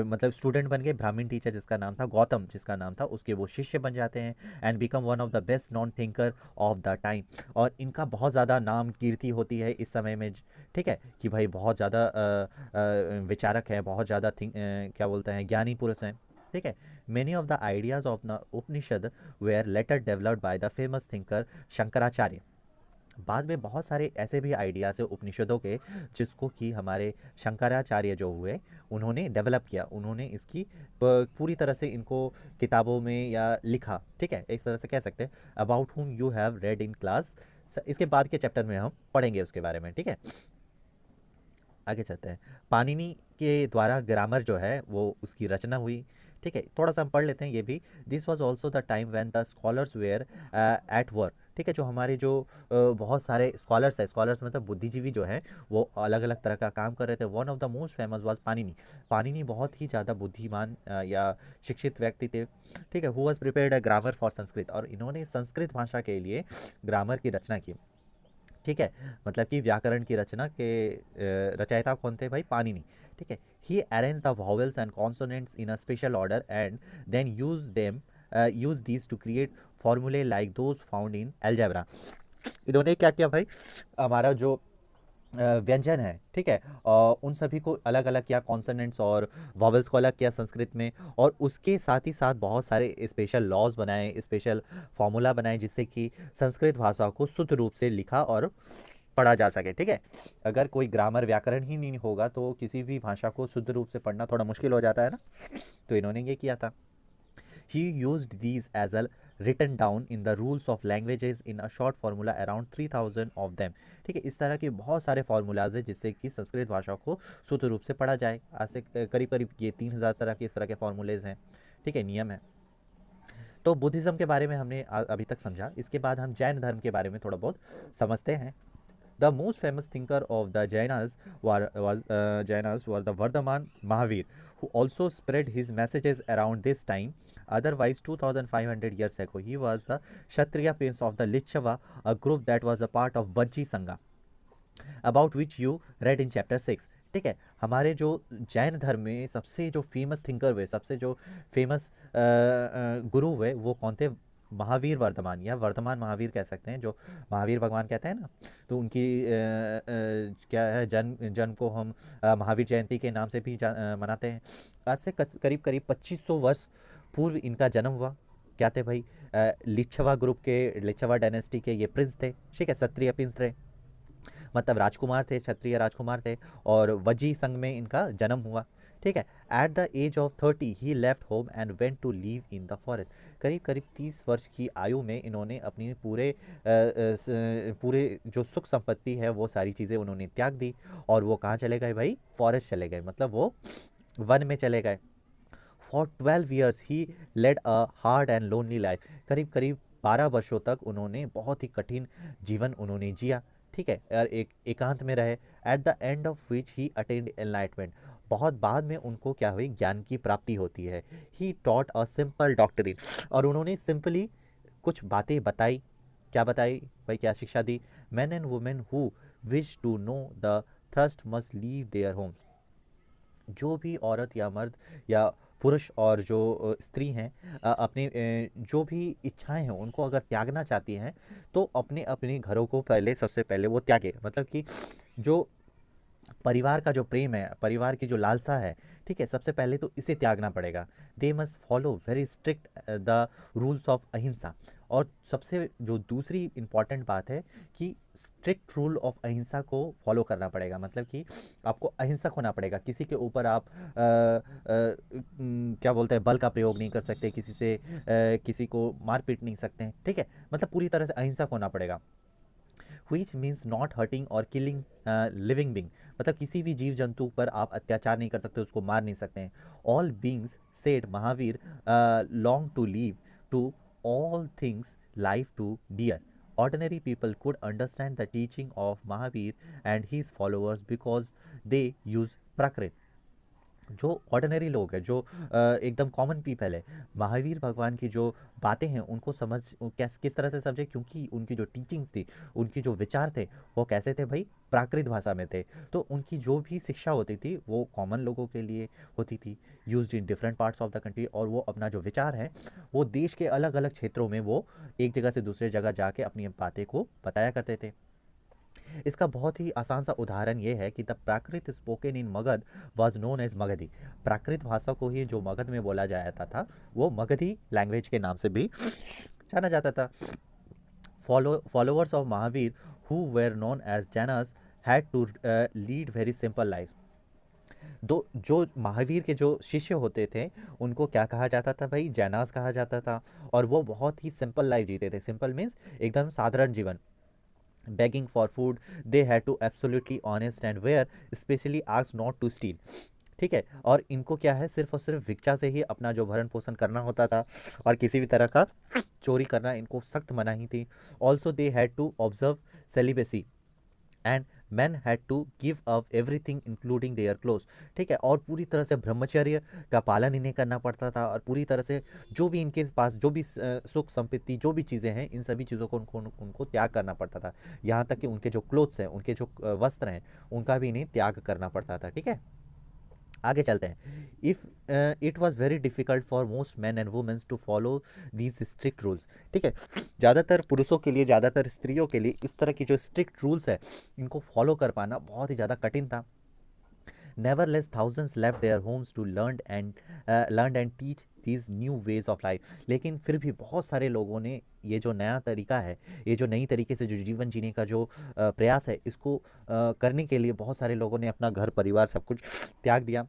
मतलब स्टूडेंट बन गए, ब्राह्मण टीचर जिसका नाम था गौतम, जिसका नाम था, उसके वो शिष्य बन जाते हैं, and become one of the best non thinker of the time. और इनका बहुत ज़्यादा नाम कीर्ति होती है इस समय में, ठीक है, कि भाई बहुत ज़्यादा विचारक है, बहुत ज़्यादा क्या बोलते हैं, ज्ञानी पुरुष हैं, ठीक है। Many of the ideas of the Upanishad were later developed by the famous thinker Shankaracharya. बाद में बहुत सारे ऐसे भी आइडियाज़ है उपनिषदों के, जिसको कि हमारे शंकराचार्य जो हुए, उन्होंने डेवलप किया, उन्होंने इसकी पूरी तरह से इनको किताबों में या लिखा, ठीक है, एक तरह से कह सकते हैं। About whom you have read in class, इसके बाद के चैप्टर में हम पढ़ेंगे उसके बारे में, ठीक है। आगे चलते हैं। पाणिनि के द्वारा ग्रामर जो है वो उसकी रचना हुई, ठीक है, थोड़ा सा हम पढ़ लेते हैं ये भी। This was also the time when the scholars were at work, ठीक है। जो हमारे जो बहुत सारे स्कॉलर्स है, स्कॉलर्स मतलब बुद्धिजीवी जो हैं, वो अलग अलग तरह का काम कर रहे थे। One of the most famous was Panini. Panini बहुत ही ज़्यादा बुद्धिमान या शिक्षित व्यक्ति थे, ठीक है। Who was prepared a grammar for Sanskrit, और इन्होंने संस्कृत भाषा के लिए ग्रामर की रचना की, ठीक है। मतलब कि व्याकरण की रचना के रचयिता कौन थे भाई, पाणिनि, ठीक है। He arrange the vowels and consonants in a special order and then use these to create formulae like those found in algebra. इन्होंने क्या किया भाई, हमारा जो व्यंजन है, ठीक है, और उन सभी को अलग अलग किया, कॉन्सोनेंट्स और वॉवल्स को अलग किया संस्कृत में, और उसके साथ ही साथ बहुत सारे स्पेशल लॉज बनाए, स्पेशल फॉर्मूला बनाए, जिससे कि संस्कृत भाषा को शुद्ध रूप से लिखा और पढ़ा जा सके, ठीक है। अगर कोई ग्रामर व्याकरण ही नहीं होगा तो किसी भी भाषा को शुद्ध रूप से पढ़ना थोड़ा मुश्किल हो जाता है ना, तो इन्होंने ये किया था। He used these as a written down in the rules of languages in a short formula around 3000 of them। ठीक है, इस तरह के बहुत सारे फार्मूलाज है जिससे कि संस्कृत भाषा को शुद्ध रूप से पढ़ा जाए। आज से करीब करीब ये 3000 तरह के इस तरह के फार्मूलेज हैं, ठीक है, नियम है। तो बुद्धिज़्म के बारे में हमने अभी तक समझा। इसके बाद हम जैन धर्म के बारे में थोड़ा बहुत समझते हैं। The most famous thinker of the Jainas was the Vardhaman Mahavir, who also spread his messages around this time. Otherwise, 2500 years ago, he was the Kshatriya prince of the Lichava, a group that was a part of Vajji Sangha, about which you read in chapter 6। ठीक है, हमारे जो जैन धर्म में सबसे जो famous thinker हुए, सबसे जो फेमस गुरु हुए, वो कौन थे? महावीर वर्धमान, या वर्धमान महावीर कह सकते हैं, जो महावीर भगवान कहते हैं ना। तो उनकी क्या है, जन्म को हम महावीर जयंती के नाम से भी मनाते हैं। आज से करीब करीब 2500 वर्ष पूर्व इनका जन्म हुआ। क्या थे भाई? लिच्छवा ग्रुप के, लिच्छवा डायनेस्टी के ये प्रिंस थे, ठीक है, क्षत्रिय प्रिंस थे, मतलब राजकुमार थे, क्षत्रिय राजकुमार थे, और वजी संघ में इनका जन्म हुआ, ठीक है। At the age of 30 he left home and went to live in the forest. करीब करीब 30 वर्ष की आयु में इन्होंने अपनी पूरे जो सुख संपत्ति है वो सारी चीज़ें उन्होंने त्याग दी, और वो कहाँ चले गए भाई? फॉरेस्ट चले गए, मतलब वो वन में चले गए। For 12 years he led a hard and lonely life. करीब करीब 12 वर्षों तक उन्होंने बहुत ही कठिन जीवन उन्होंने जिया, ठीक है, और एक एकांत में रहे। At the end of which he attend enlightenment. बहुत बाद में उनको क्या हुई? ज्ञान की प्राप्ति होती है। ही टॉट अ सिंपल डॉक्टरीन, और उन्होंने सिंपली कुछ बातें बताई। क्या बताई भाई? क्या शिक्षा दी? Man and women who wish to know the thirst must leave their homes. जो भी औरत या मर्द या पुरुष और जो स्त्री हैं, अपने जो भी इच्छाएं हैं उनको अगर त्यागना चाहती हैं तो अपने अपने घरों को पहले, सबसे पहले वो त्यागे। मतलब कि जो परिवार का जो प्रेम है, परिवार की जो लालसा है, ठीक है, सबसे पहले तो इसे त्यागना पड़ेगा। They must follow very strict the rules of अहिंसा। और सबसे जो दूसरी इंपॉर्टेंट बात है कि स्ट्रिक्ट रूल ऑफ अहिंसा को फॉलो करना पड़ेगा। मतलब कि आपको अहिंसक होना पड़ेगा। किसी के ऊपर आप क्या बोलते हैं, बल का प्रयोग नहीं कर सकते, किसी से किसी को मार पीट नहीं सकते हैं, ठीक है, मतलब पूरी तरह से अहिंसक होना पड़ेगा। विच मीन्स नॉट हर्टिंग और किलिंग लिविंग बींग, मतलब किसी भी जीव जंतु पर आप अत्याचार नहीं कर सकते, उसको मार नहीं सकते हैं। All beings said Mahavira long to live to all things life to dear. Ordinary people could understand the teaching of Mahavir and his followers because they use Prakrit। जो ऑर्डिनरी लोग हैं, जो एकदम कॉमन पीपल है, महावीर भगवान की जो बातें हैं उनको समझ किस तरह से समझे? क्योंकि उनकी जो टीचिंग्स थी, उनकी जो विचार थे, वो कैसे थे भाई? प्राकृत भाषा में थे। तो उनकी जो भी शिक्षा होती थी वो कॉमन लोगों के लिए होती थी, used in different parts of the country. और वो अपना जो विचार है वो देश के अलग अलग क्षेत्रों में वो एक जगह से दूसरे जगह जाके अपनी बातें को बताया करते थे। इसका बहुत ही आसान सा उदाहरण ये है कि the Prakrit spoken in Magadh was known as Magadhi. Prakrit भाषा को ही जो मगध में बोला जाता था वो मगधी लैंग्वेज के नाम से भी जाना जाता था। Followers of Mahavira who were known as Jainas had to lead very simple life. दो जो महावीर के जो शिष्य होते थे उनको क्या कहा जाता था भाई? जैनास कहा जाता था। और वो बहुत ही सिंपल लाइफ जीते थे। सिंपल मीन्स एकदम साधारण जीवन। begging for food, they had to absolutely honest and were especially asked not to steal। ठीक है, और इनको क्या है, सिर्फ और सिर्फ भिक्षा से ही अपना जो भरण पोषण करना होता था, और किसी भी तरह का चोरी करना इनको सख्त मनाही थी। Also they had to observe celibacy and man had to give up everything including their clothes. ठीक है, और पूरी तरह से ब्रह्मचर्य का पालन इन्हें करना पड़ता था, और पूरी तरह से जो भी इनके पास जो भी सुख संपत्ति जो भी चीज़ें हैं, इन सभी चीज़ों को उनको त्याग करना पड़ता था। यहाँ तक कि उनके जो क्लोथ्स हैं, उनके जो वस्त्र हैं, उनका भी इन्हें त्याग करना पड़ता था। ठीक है, आगे चलते हैं। If it was very difficult for most man and womens to follow these strict rules, ठीक है, ज़्यादातर पुरुषों के लिए, ज़्यादातर स्त्रियों के लिए इस तरह की जो स्ट्रिक्ट रूल्स है इनको फॉलो कर पाना बहुत ही ज़्यादा कठिन था। Nevertheless, thousands left their homes to learn and teach these new ways of life. लेकिन फिर भी बहुत सारे लोगों ने ये जो नया तरीका है, ये जो नई तरीके से जो जीवन जीने का जो प्रयास है, इसको करने के लिए बहुत सारे लोगों ने अपना घर परिवार सब कुछ त्याग दिया।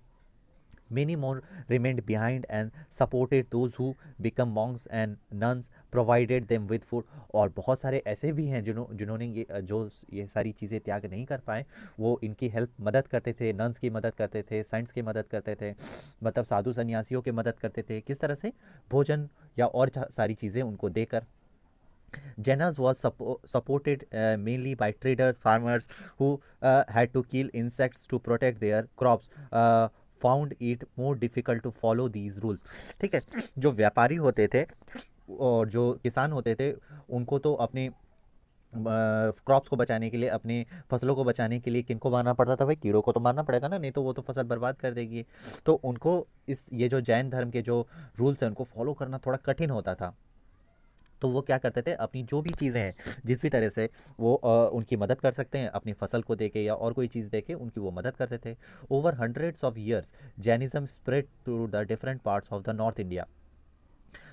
Many more remained behind and supported those who become monks and nuns, provided them with food. और बहुत सारे ऐसे भी हैं जिन्होंने ये सारी चीज़ें त्याग नहीं कर पाए, वो इनकी हेल्प मदद करते थे, नन्स की मदद करते थे, सेंट्स की मदद करते थे, मतलब साधु सन्यासियों की मदद करते थे। किस तरह से? भोजन या और सारी चीज़ें उनको देकर। Janus was supported mainly by traders, farmers who had to kill insects to protect their crops. Found it more difficult to follow these rules. ठीक है, जो व्यापारी होते थे और जो किसान होते थे, उनको तो अपने क्रॉप्स को बचाने के लिए, अपनी फसलों को बचाने के लिए किनको मारना पड़ता था? भाई कीड़ों को तो मारना पड़ेगा ना, नहीं तो वो तो फसल बर्बाद कर देगी। तो उनको ये जो जैन धर्म के जो रूल्स हैं उनको फॉलो करना थोड़ा कठिन होता था। तो वो क्या करते थे, अपनी जो भी चीज़ें हैं जिस भी तरह से वो उनकी मदद कर सकते हैं, अपनी फसल को देके या और कोई चीज़ देके उनकी वो मदद करते थे। Over hundreds of years Jainism spread to the different parts of the north India.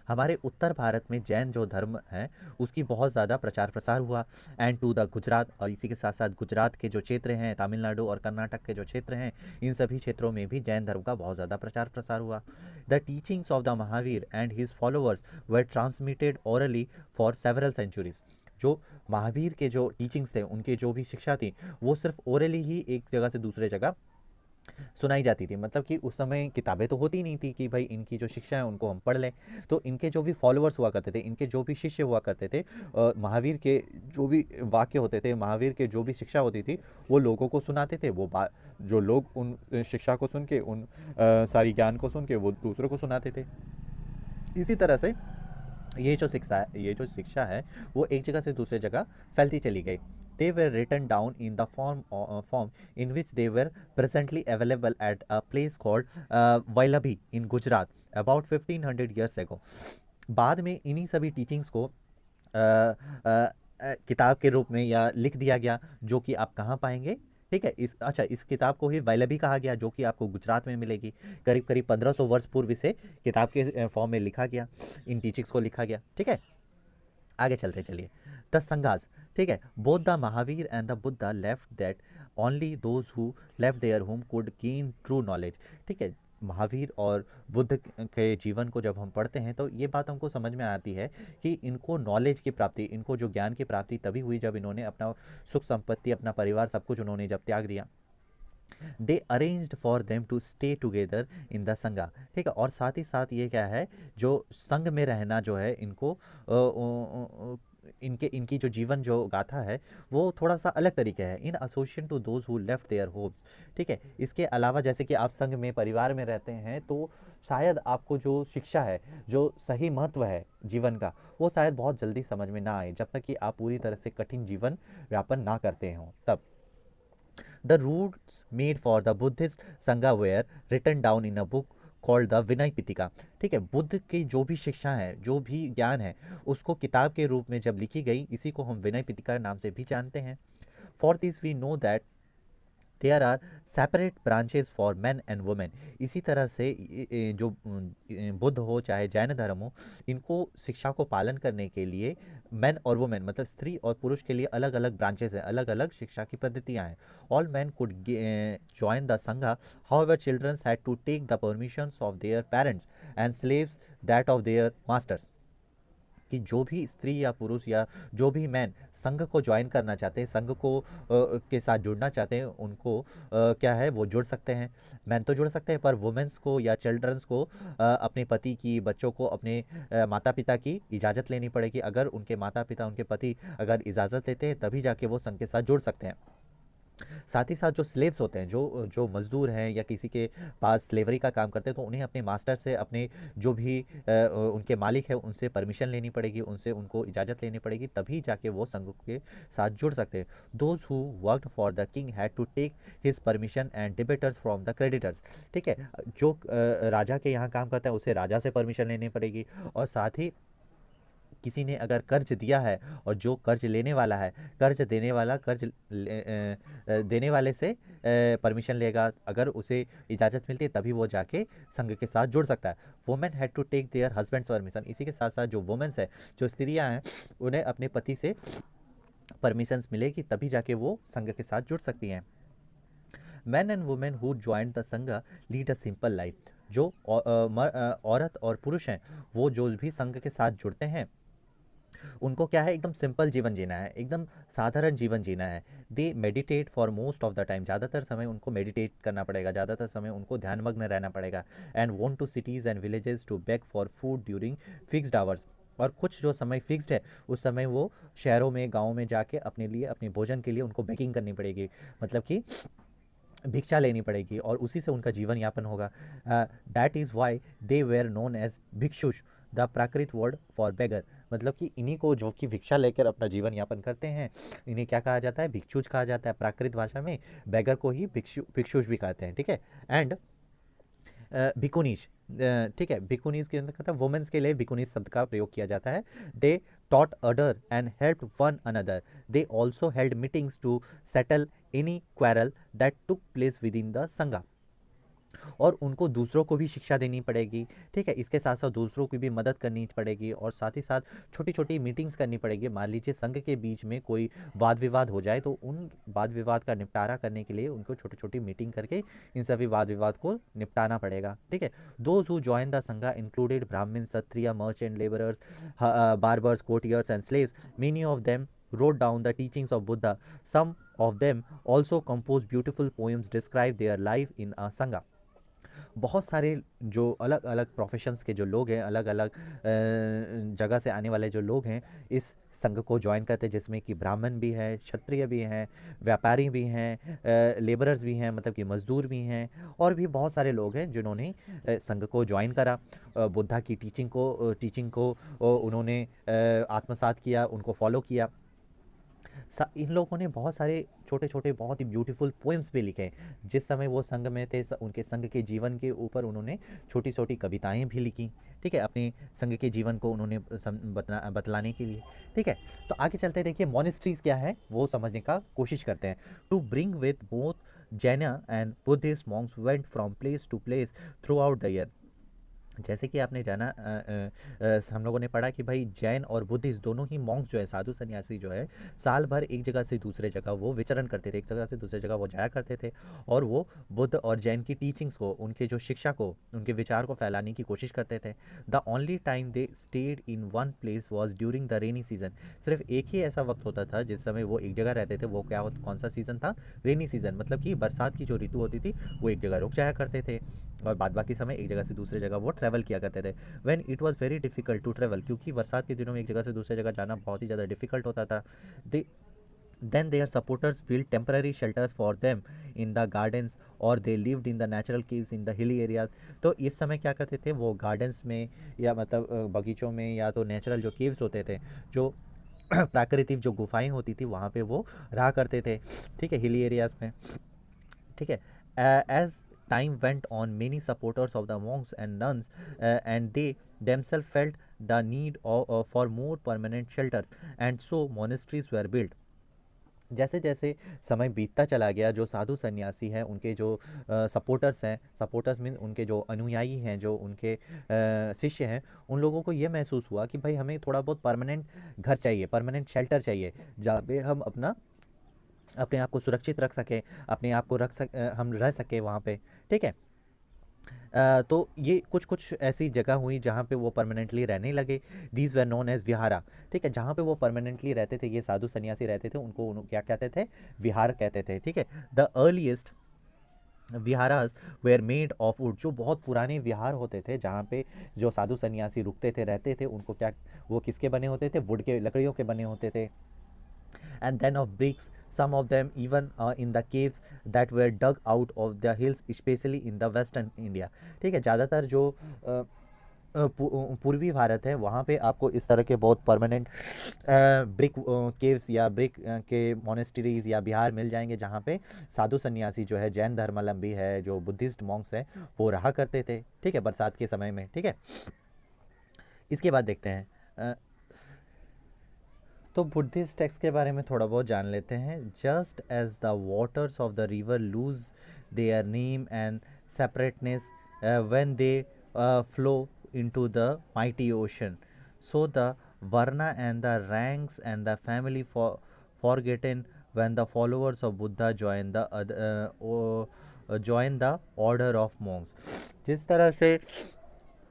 हमारे उत्तर भारत में जैन जो धर्म है उसकी बहुत ज़्यादा प्रचार प्रसार हुआ। एंड टू द गुजरात, और इसी के साथ साथ गुजरात के जो क्षेत्र हैं, तमिलनाडु और कर्नाटक के जो क्षेत्र हैं, इन सभी क्षेत्रों में भी जैन धर्म का बहुत ज़्यादा प्रचार प्रसार हुआ। The teachings of the Mahavira and his followers were transmitted orally for several centuries. जो महावीर के जो टीचिंग्स थे, उनकी जो भी शिक्षा थी, वो सिर्फ ओरली ही एक जगह से दूसरे जगह सुनाई जाती थी। मतलब कि उस समय किताबें तो होती नहीं थी कि भाई इनकी जो शिक्षा है उनको हम पढ़ लें। तो इनके जो भी फॉलोअर्स हुआ करते थे, इनके जो भी शिष्य हुआ करते थे, महावीर के जो भी वाक्य होते थे, महावीर के जो भी शिक्षा होती थी, वो लोगों को सुनाते थे। जो लोग उन शिक्षा को सुन के, उन सारी ज्ञान को सुन के वो दूसरों को सुनाते थे। इसी तरह से ये जो शिक्षा है वो एक जगह से दूसरे जगह फैलती चली गई। They were written down in the form in which they were presently available at a place called Vailabhi in Gujarat about 1500 years ago. बाद में इन्हीं सभी टीचिंग्स को किताब के रूप में या लिख दिया गया, जो कि आप कहाँ पाएंगे? ठीक है, इस किताब को ही वैलबी कहा गया, जो कि आपको गुजरात में मिलेगी। करीब करीब 1500 वर्ष पूर्व से किताब के फॉर्म में लिखा गया, इन टीचिंग्स को लिखा गया। ठीक है, आगे चलते चलिए। द संघास, ठीक है, both the Mahavira and the Buddha left that only those who left their home could gain true knowledge. ठीक है, महावीर और बुद्ध के जीवन को जब हम पढ़ते हैं तो ये बात हमको समझ में आती है कि इनको नॉलेज की प्राप्ति, इनको जो ज्ञान की प्राप्ति तभी हुई जब इन्होंने अपना सुख संपत्ति, अपना परिवार, सब कुछ उन्होंने जब त्याग दिया। They arranged for them to stay together in the sangha. ठीक है, और साथ ही साथ ये क्या है, जो संघ में रहना जो है, इनको इनकी जो जीवन जो गाथा है वो थोड़ा सा अलग तरीके है। In association to those who left their homes. ठीक है, इसके अलावा जैसे कि आप संघ में, परिवार में रहते हैं, तो शायद आपको जो शिक्षा है, जो सही महत्व है जीवन का, वो शायद बहुत जल्दी समझ में ना आए, जब तक कि आप पूरी तरह से कठिन जीवन व्यापन ना करते हों तब। The rules made for the Buddhist Sangha were written down in a book called the विनय पिटिका। ठीक है, बुद्ध की जो भी शिक्षा है, जो भी ज्ञान है, उसको किताब के रूप में जब लिखी गई, इसी को हम विनय पिटिका नाम से भी जानते हैं। For this we know that there are separate branches for man and women. इसी तरह से जो बुद्ध हो चाहे जैन धर्म हो, इनको शिक्षा को पालन करने के लिए मैन और वुमेन, मतलब स्त्री और पुरुष के लिए अलग अलग ब्रांचेस हैं, अलग अलग शिक्षा की पद्धतियाँ हैं। All man could join the sangha, however childrens had to take the permissions of their parents and slaves that of their masters. कि जो भी स्त्री या पुरुष या जो भी मैन संघ को ज्वाइन करना चाहते हैं, संघ को के साथ जुड़ना चाहते हैं, उनको क्या है, वो जुड़ सकते हैं। मैन तो जुड़ सकते हैं, पर वुमेन्स को या चिल्ड्रंस को अपने पति की, बच्चों को अपने माता पिता की इजाज़त लेनी पड़ेगी। अगर उनके माता पिता, उनके पति अगर इजाज़त देते हैं, तभी जाके वो संघ के साथ जुड़ सकते हैं। साथ ही साथ जो स्लेव्स होते हैं, जो जो मज़दूर हैं या किसी के पास स्लेवरी का काम करते हैं, तो उन्हें अपने मास्टर से, अपने जो भी उनके मालिक है उनसे परमिशन लेनी पड़ेगी, उनसे उनको इजाज़त लेनी पड़ेगी, तभी जाके वो संघ के साथ जुड़ सकते हैं। Those who worked for the king had to take his permission and debtors from the creditors. ठीक है, जो राजा के यहाँ काम करता है उसे राजा से परमिशन लेनी पड़ेगी, और साथ ही किसी ने अगर कर्ज दिया है और जो कर्ज लेने वाला है, कर्ज देने वाला देने वाले से परमिशन लेगा, अगर उसे इजाज़त मिलती है तभी वो जाके संघ के साथ जुड़ सकता है। Women had to take their husbands permission. इसी के साथ साथ जो वुमेन्स है, जो स्त्रियां हैं, उन्हें अपने पति से परमिशंस मिलेगी तभी जाके वो संघ के साथ जुड़ सकती हैं। Man and women who join the संघ लीड अ सिंपल लाइफ। जो औरत और पुरुष हैं, वो जो भी संघ के साथ जुड़ते हैं उनको क्या है, एकदम सिंपल जीवन जीना है, एकदम साधारण जीवन जीना है। They meditate for most of the time. ज़्यादातर समय उनको मेडिटेट करना पड़ेगा, ज़्यादातर समय उनको ध्यानमग्न रहना पड़ेगा। And went to cities and villages to beg for food during fixed hours. और कुछ जो समय फिक्स्ड है उस समय वो शहरों में, गाँव में जाके अपने लिए, अपने भोजन के लिए उनको बेकिंग करनी पड़ेगी, मतलब कि भिक्षा लेनी पड़ेगी, और उसी से उनका जीवन यापन होगा। That is why they were known as bhikshus, the Prakrit word for beggar. मतलब कि इन्हीं को जो कि भिक्षा लेकर अपना जीवन यापन करते हैं, इन्हें क्या कहा जाता है, भिक्षुष कहा जाता है प्राकृत भाषा में। बेगर को ही भिक्षुष भी कहते हैं। ठीक है, एंड भिकुनीज, ठीक है, भिकुनीज के अंदर कहता है वुमेन्स के लिए भिकुनीज शब्द का प्रयोग किया जाता है। They taught other and help one another. They also held meetings to settle any quarrel that took place within the sangha. और उनको दूसरों को भी शिक्षा देनी पड़ेगी। ठीक है, इसके साथ साथ दूसरों की भी मदद करनी पड़ेगी, और साथ ही साथ छोटी छोटी मीटिंग्स करनी पड़ेगी। मान लीजिए संघ के बीच में कोई वाद विवाद हो जाए, तो उन वाद विवाद का निपटारा करने के लिए उनको छोटी छोटी मीटिंग करके इन सभी वाद विवाद को निपटाना पड़ेगा। ठीक है, those who join the sangh included Brahman, Kshatriya, merchant, labourers, barbers, courtiers and slaves. Many of them wrote down the teachings of Buddha. Some of them also composed beautiful poems describe their life in a sangha. बहुत सारे जो अलग अलग professions के जो लोग हैं, अलग अलग जगह से आने वाले जो लोग हैं, इस संघ को ज्वाइन करते हैं, जिसमें कि ब्राह्मण भी हैं, क्षत्रिय भी हैं, व्यापारी भी हैं, लेबरर्स भी हैं, मतलब कि मजदूर भी हैं, और भी बहुत सारे लोग हैं जिन्होंने संघ को ज्वाइन करा। बुद्धा की टीचिंग को उन्होंने आत्मसात किया, उनको फॉलो किया। इन लोगों ने बहुत सारे छोटे छोटे बहुत ही ब्यूटीफुल पोएम्स भी लिखे। जिस समय वो संघ में थे, उनके संघ के जीवन के ऊपर उन्होंने छोटी छोटी कविताएं भी लिखी। ठीक है, अपने संघ के जीवन को उन्होंने बतलाने के लिए। ठीक है, तो आगे चलते देखिए मॉनेस्ट्रीज क्या है वो समझने का कोशिश करते हैं। To bring with both Jain and Buddhist monks went from place to place throughout the year. जैसे कि आपने जाना, हम लोगों ने पढ़ा कि भाई जैन और बुद्धिस्ट दोनों ही मॉन्क्स जो है, साधु सन्यासी जो है, साल भर एक जगह से दूसरे जगह वो विचरण करते थे, एक जगह से दूसरे जगह वो जाया करते थे, और वो बुद्ध और जैन की टीचिंग्स को, उनके जो शिक्षा को, उनके विचार को फैलाने की कोशिश करते थे। The only time they stayed in one place was during the rainy season. सिर्फ एक ही ऐसा वक्त होता था जिस समय वो एक जगह रहते थे। वो क्या कौन सा सीज़न था? रेनी सीजन, मतलब कि बरसात की जो ऋतु होती थी वो एक जगह रुक जाया करते थे, और बाद बाकी समय एक जगह से दूसरे जगह वो ट्रैवल किया करते थे। When it was very difficult to travel, क्योंकि बरसात के दिनों में एक जगह से दूसरे जगह जाना बहुत ही ज़्यादा डिफिकल्ट होता था। दे then their supporters built temporary shelters for them in the gardens, or they lived in the natural caves in the hilly areas. तो इस समय क्या करते थे वो, गार्डन्स में या मतलब बगीचों में, या तो नेचुरल जो केव्स होते थे, जो प्राकृतिक जो गुफाएं होती थी, वहाँ पे वो रहा करते थे। ठीक है, हिली एरियाज में। ठीक है, as time went on, many supporters of the monks and nuns and they themselves felt the need for more permanent shelters, and so monasteries were built. जैसे जैसे समय बीतता चला गया, जो साधु सन्यासी हैं, उनके जो सपोर्टर्स हैं, सपोर्टर्स मीन उनके जो अनुयायी हैं, जो उनके शिष्य हैं, उन लोगों को ये महसूस हुआ कि भाई हमें थोड़ा बहुत परमानेंट घर चाहिए, परमानेंट शेल्टर चाहिए, जहाँ पे हम अपने आप को सुरक्षित रख सके, अपने आप को हम रह सके वहाँ पे। ठीक है, तो ये कुछ कुछ ऐसी जगह हुई जहाँ पे वो परमानेंटली रहने लगे। These were known as viharas. ठीक है, जहाँ पे वो परमानेंटली रहते थे, ये साधु सन्यासी रहते थे, उनको क्या कहते थे? विहार कहते थे। ठीक है, the earliest विहारास were made of would. जो बहुत पुराने विहार होते थे, जहाँ पे जो साधु सन्यासी रुकते थे, रहते थे, वो किसके बने होते थे? वुड के, लकड़ियों के बने होते थे। And then of bricks some of them even in the caves that were dug out of the hills, especially in the western India. ठीक है, ज़्यादातर जो पूर्वी भारत है वहाँ पे आपको इस तरह के बहुत परमानेंट ब्रिक केव्स या ब्रिक के मोनेस्ट्रीज या बिहार मिल जाएंगे, जहाँ पे साधु सन्यासी जो है, जैन धर्मावलंबी है, जो बुद्धिस्ट मॉन्क्स हैं, वो रहा करते थे। ठीक है, बरसात के समय में। ठीक है, इसके बाद देखते हैं तो बुद्धिस्ट टेक्स्ट के बारे में थोड़ा बहुत जान लेते हैं। Just as the waters of the river lose their name and separateness when they flow into the mighty ocean, so the varna and the ranks and the family forgotten when the followers of Buddha join the order of monks। जिस तरह से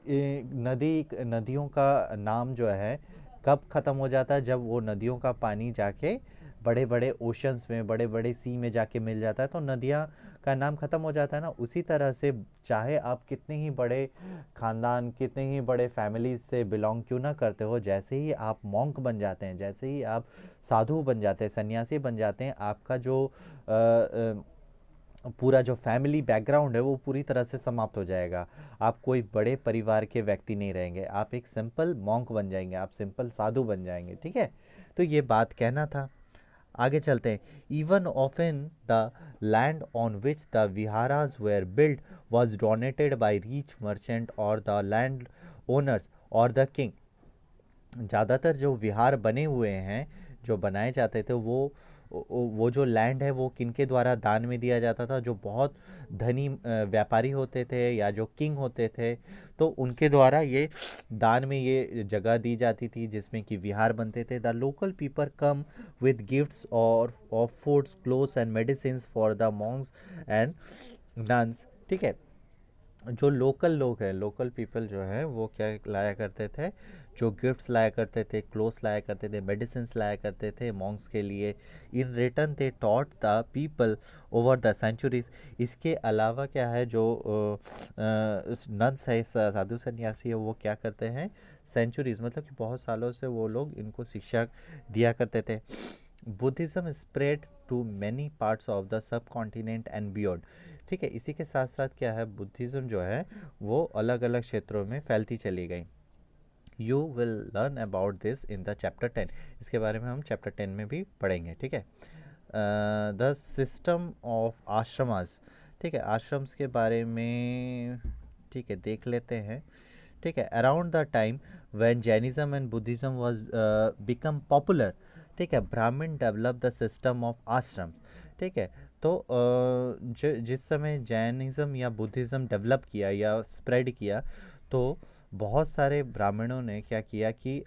नदियों का नाम जो है कब ख़त्म हो जाता है, जब वो नदियों का पानी जाके बड़े बड़े ओशंस में, बड़े बड़े सी में जाके मिल जाता है, तो नदियाँ का नाम ख़त्म हो जाता है ना। उसी तरह से चाहे आप कितने ही बड़े ख़ानदान, कितने ही बड़े फैमिलीज से बिलोंग क्यों ना करते हो, जैसे ही आप मॉन्क बन जाते हैं, जैसे ही आप साधु बन जाते हैं, सन्यासी बन जाते हैं, आपका जो पूरा जो फैमिली बैकग्राउंड है वो पूरी तरह से समाप्त हो जाएगा। आप कोई बड़े परिवार के व्यक्ति नहीं रहेंगे, आप एक सिंपल मॉन्क बन जाएंगे, आप सिंपल साधु बन जाएंगे। ठीक है, तो ये बात कहना था। आगे चलते हैं। Even often the land on which the viharas were built was donated by rich merchant और द लैंड ओनर्स और द किंग। ज़्यादातर जो विहार बने हुए हैं, जो बनाए जाते थे, वो जो लैंड है वो किनके द्वारा दान में दिया जाता था? जो बहुत धनी व्यापारी होते थे या जो किंग होते थे, तो उनके द्वारा ये दान में ये जगह दी जाती थी जिसमें कि विहार बनते थे। The local people come with gifts और of foods, clothes and medicine for the monks and nuns. ठीक है, जो लोकल लोग हैं, लोकल पीपल जो हैं, वो क्या लाया करते थे? जो गिफ्ट्स लाया करते थे, क्लोथ्स लाया करते थे, मेडिसिन्स लाया करते थे मॉन्क्स के लिए। In return they taught the people over the centuries. इसके अलावा क्या है, जो नन्स है, साधु सन्यासी है, वो क्या करते हैं? सेंचुरीज मतलब कि बहुत सालों से वो लोग इनको शिक्षा दिया करते थे। Buddhism spread to many parts of the subcontinent and beyond. ठीक है, इसी के साथ साथ क्या है, बुद्धिज़्म जो है वो अलग अलग क्षेत्रों में फैलती चली गई। You will learn about this in the chapter 10। इसके बारे में हम चैप्टर 10 में भी पढ़ेंगे। ठीक है, द सिस्टम ऑफ आश्रमास। ठीक है, आश्रम्स के बारे में ठीक है देख लेते हैं। ठीक है, around the time when Jainism and Buddhism was become popular, ठीक है, ब्राह्मण डेवलप द सिस्टम ऑफ आश्रम। ठीक है, तो जिस समय जैनिज़्म या बुद्धिज़्म डेवलप किया या स्प्रेड किया, तो बहुत सारे ब्राह्मणों ने क्या किया कि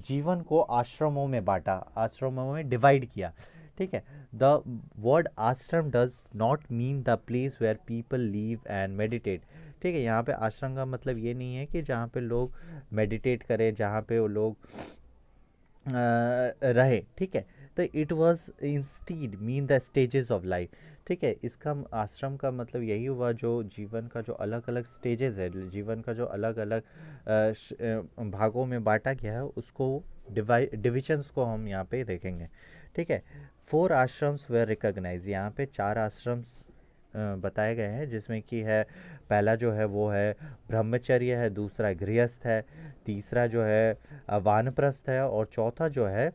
जीवन को आश्रमों में बांटा, आश्रमों में डिवाइड किया। ठीक है, the word ashram does not mean the place where people live and meditate. ठीक है, यहाँ पे आश्रम का मतलब ये नहीं है कि जहाँ पे लोग मेडिटेट करें, जहाँ पे वो लोग रहे। ठीक है, तो it was instead mean the stages of life. ठीक है, इसका आश्रम का मतलब यही हुआ, जो जीवन का जो अलग अलग स्टेजेस है, जीवन का जो अलग अलग भागों में बांटा गया है, उसको डिविजन्स को हम यहाँ पे देखेंगे। ठीक है, 4 आश्रम्स वेर रिकॉग्नाइज। यहाँ पे 4 आश्रम्स बताए गए हैं, जिसमें कि है पहला जो है वो है ब्रह्मचर्य है, दूसरा गृहस्थ है, तीसरा जो है वानप्रस्थ है, और चौथा जो है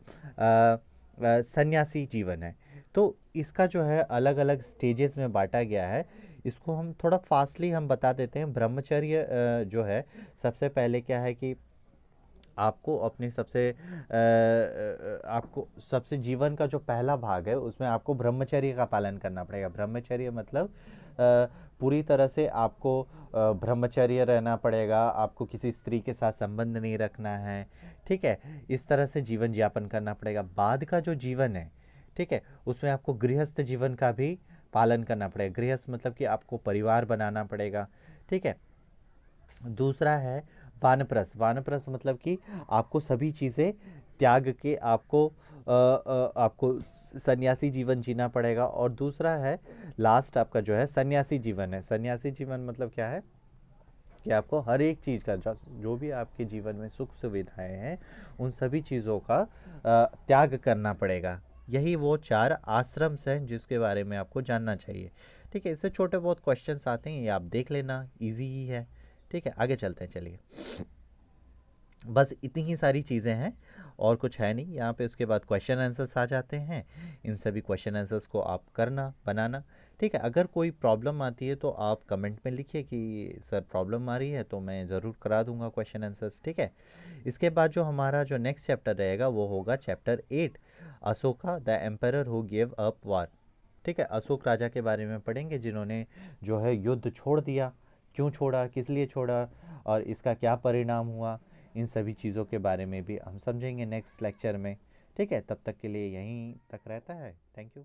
सन्यासी जीवन है। तो इसका जो है अलग अलग स्टेजेस में बांटा गया है। इसको हम थोड़ा फास्टली हम बता देते हैं। ब्रह्मचर्य जो है, सबसे पहले क्या है कि आपको अपने आपको सबसे जीवन का जो पहला भाग है उसमें आपको ब्रह्मचर्य का पालन करना पड़ेगा। ब्रह्मचर्य मतलब पूरी तरह से आपको ब्रह्मचर्य रहना पड़ेगा, आपको किसी स्त्री के साथ संबंध नहीं रखना है। ठीक है, इस तरह से जीवन यापन करना पड़ेगा। बाद का जो जीवन है, ठीक है, उसमें आपको गृहस्थ जीवन का भी पालन करना पड़ेगा। गृहस्थ मतलब कि आपको परिवार बनाना पड़ेगा। ठीक है, दूसरा है वानप्रस्थ। वानप्रस्थ मतलब कि आपको सभी चीज़ें त्याग के आपको सन्यासी जीवन जीना पड़ेगा। और दूसरा है लास्ट आपका जो है सन्यासी जीवन है। सन्यासी जीवन मतलब क्या है कि आपको हर एक चीज़ का जो भी आपके जीवन में सुख सुविधाएं हैं, उन सभी चीज़ों का त्याग करना पड़ेगा। यही वो 4 आश्रम्स हैं जिसके बारे में आपको जानना चाहिए। ठीक है, इससे छोटे बहुत क्वेश्चंस आते हैं, ये आप देख लेना, इजी ही है। ठीक है, आगे चलते हैं, चलिए। बस इतनी ही सारी चीज़ें हैं और कुछ है नहीं यहाँ पे। उसके बाद क्वेश्चन आंसर्स आ जाते हैं, इन सभी क्वेश्चन आंसर्स को आप करना, बनाना। ठीक है, अगर कोई प्रॉब्लम आती है तो आप कमेंट में लिखिए कि सर प्रॉब्लम आ रही है, तो मैं ज़रूर करा दूंगा क्वेश्चन आंसर्स। ठीक है, इसके बाद जो हमारा जो नेक्स्ट चैप्टर रहेगा वो होगा chapter 8, Ashoka the emperor who give up war. ठीक है, अशोक राजा के बारे में पढ़ेंगे जिन्होंने जो है युद्ध छोड़ दिया। क्यों छोड़ा, किस लिए छोड़ा, और इसका क्या परिणाम हुआ, इन सभी चीज़ों के बारे में भी हम समझेंगे नेक्स्ट लेक्चर में। ठीक है, तब तक के लिए यहीं तक रहता है। Thank you.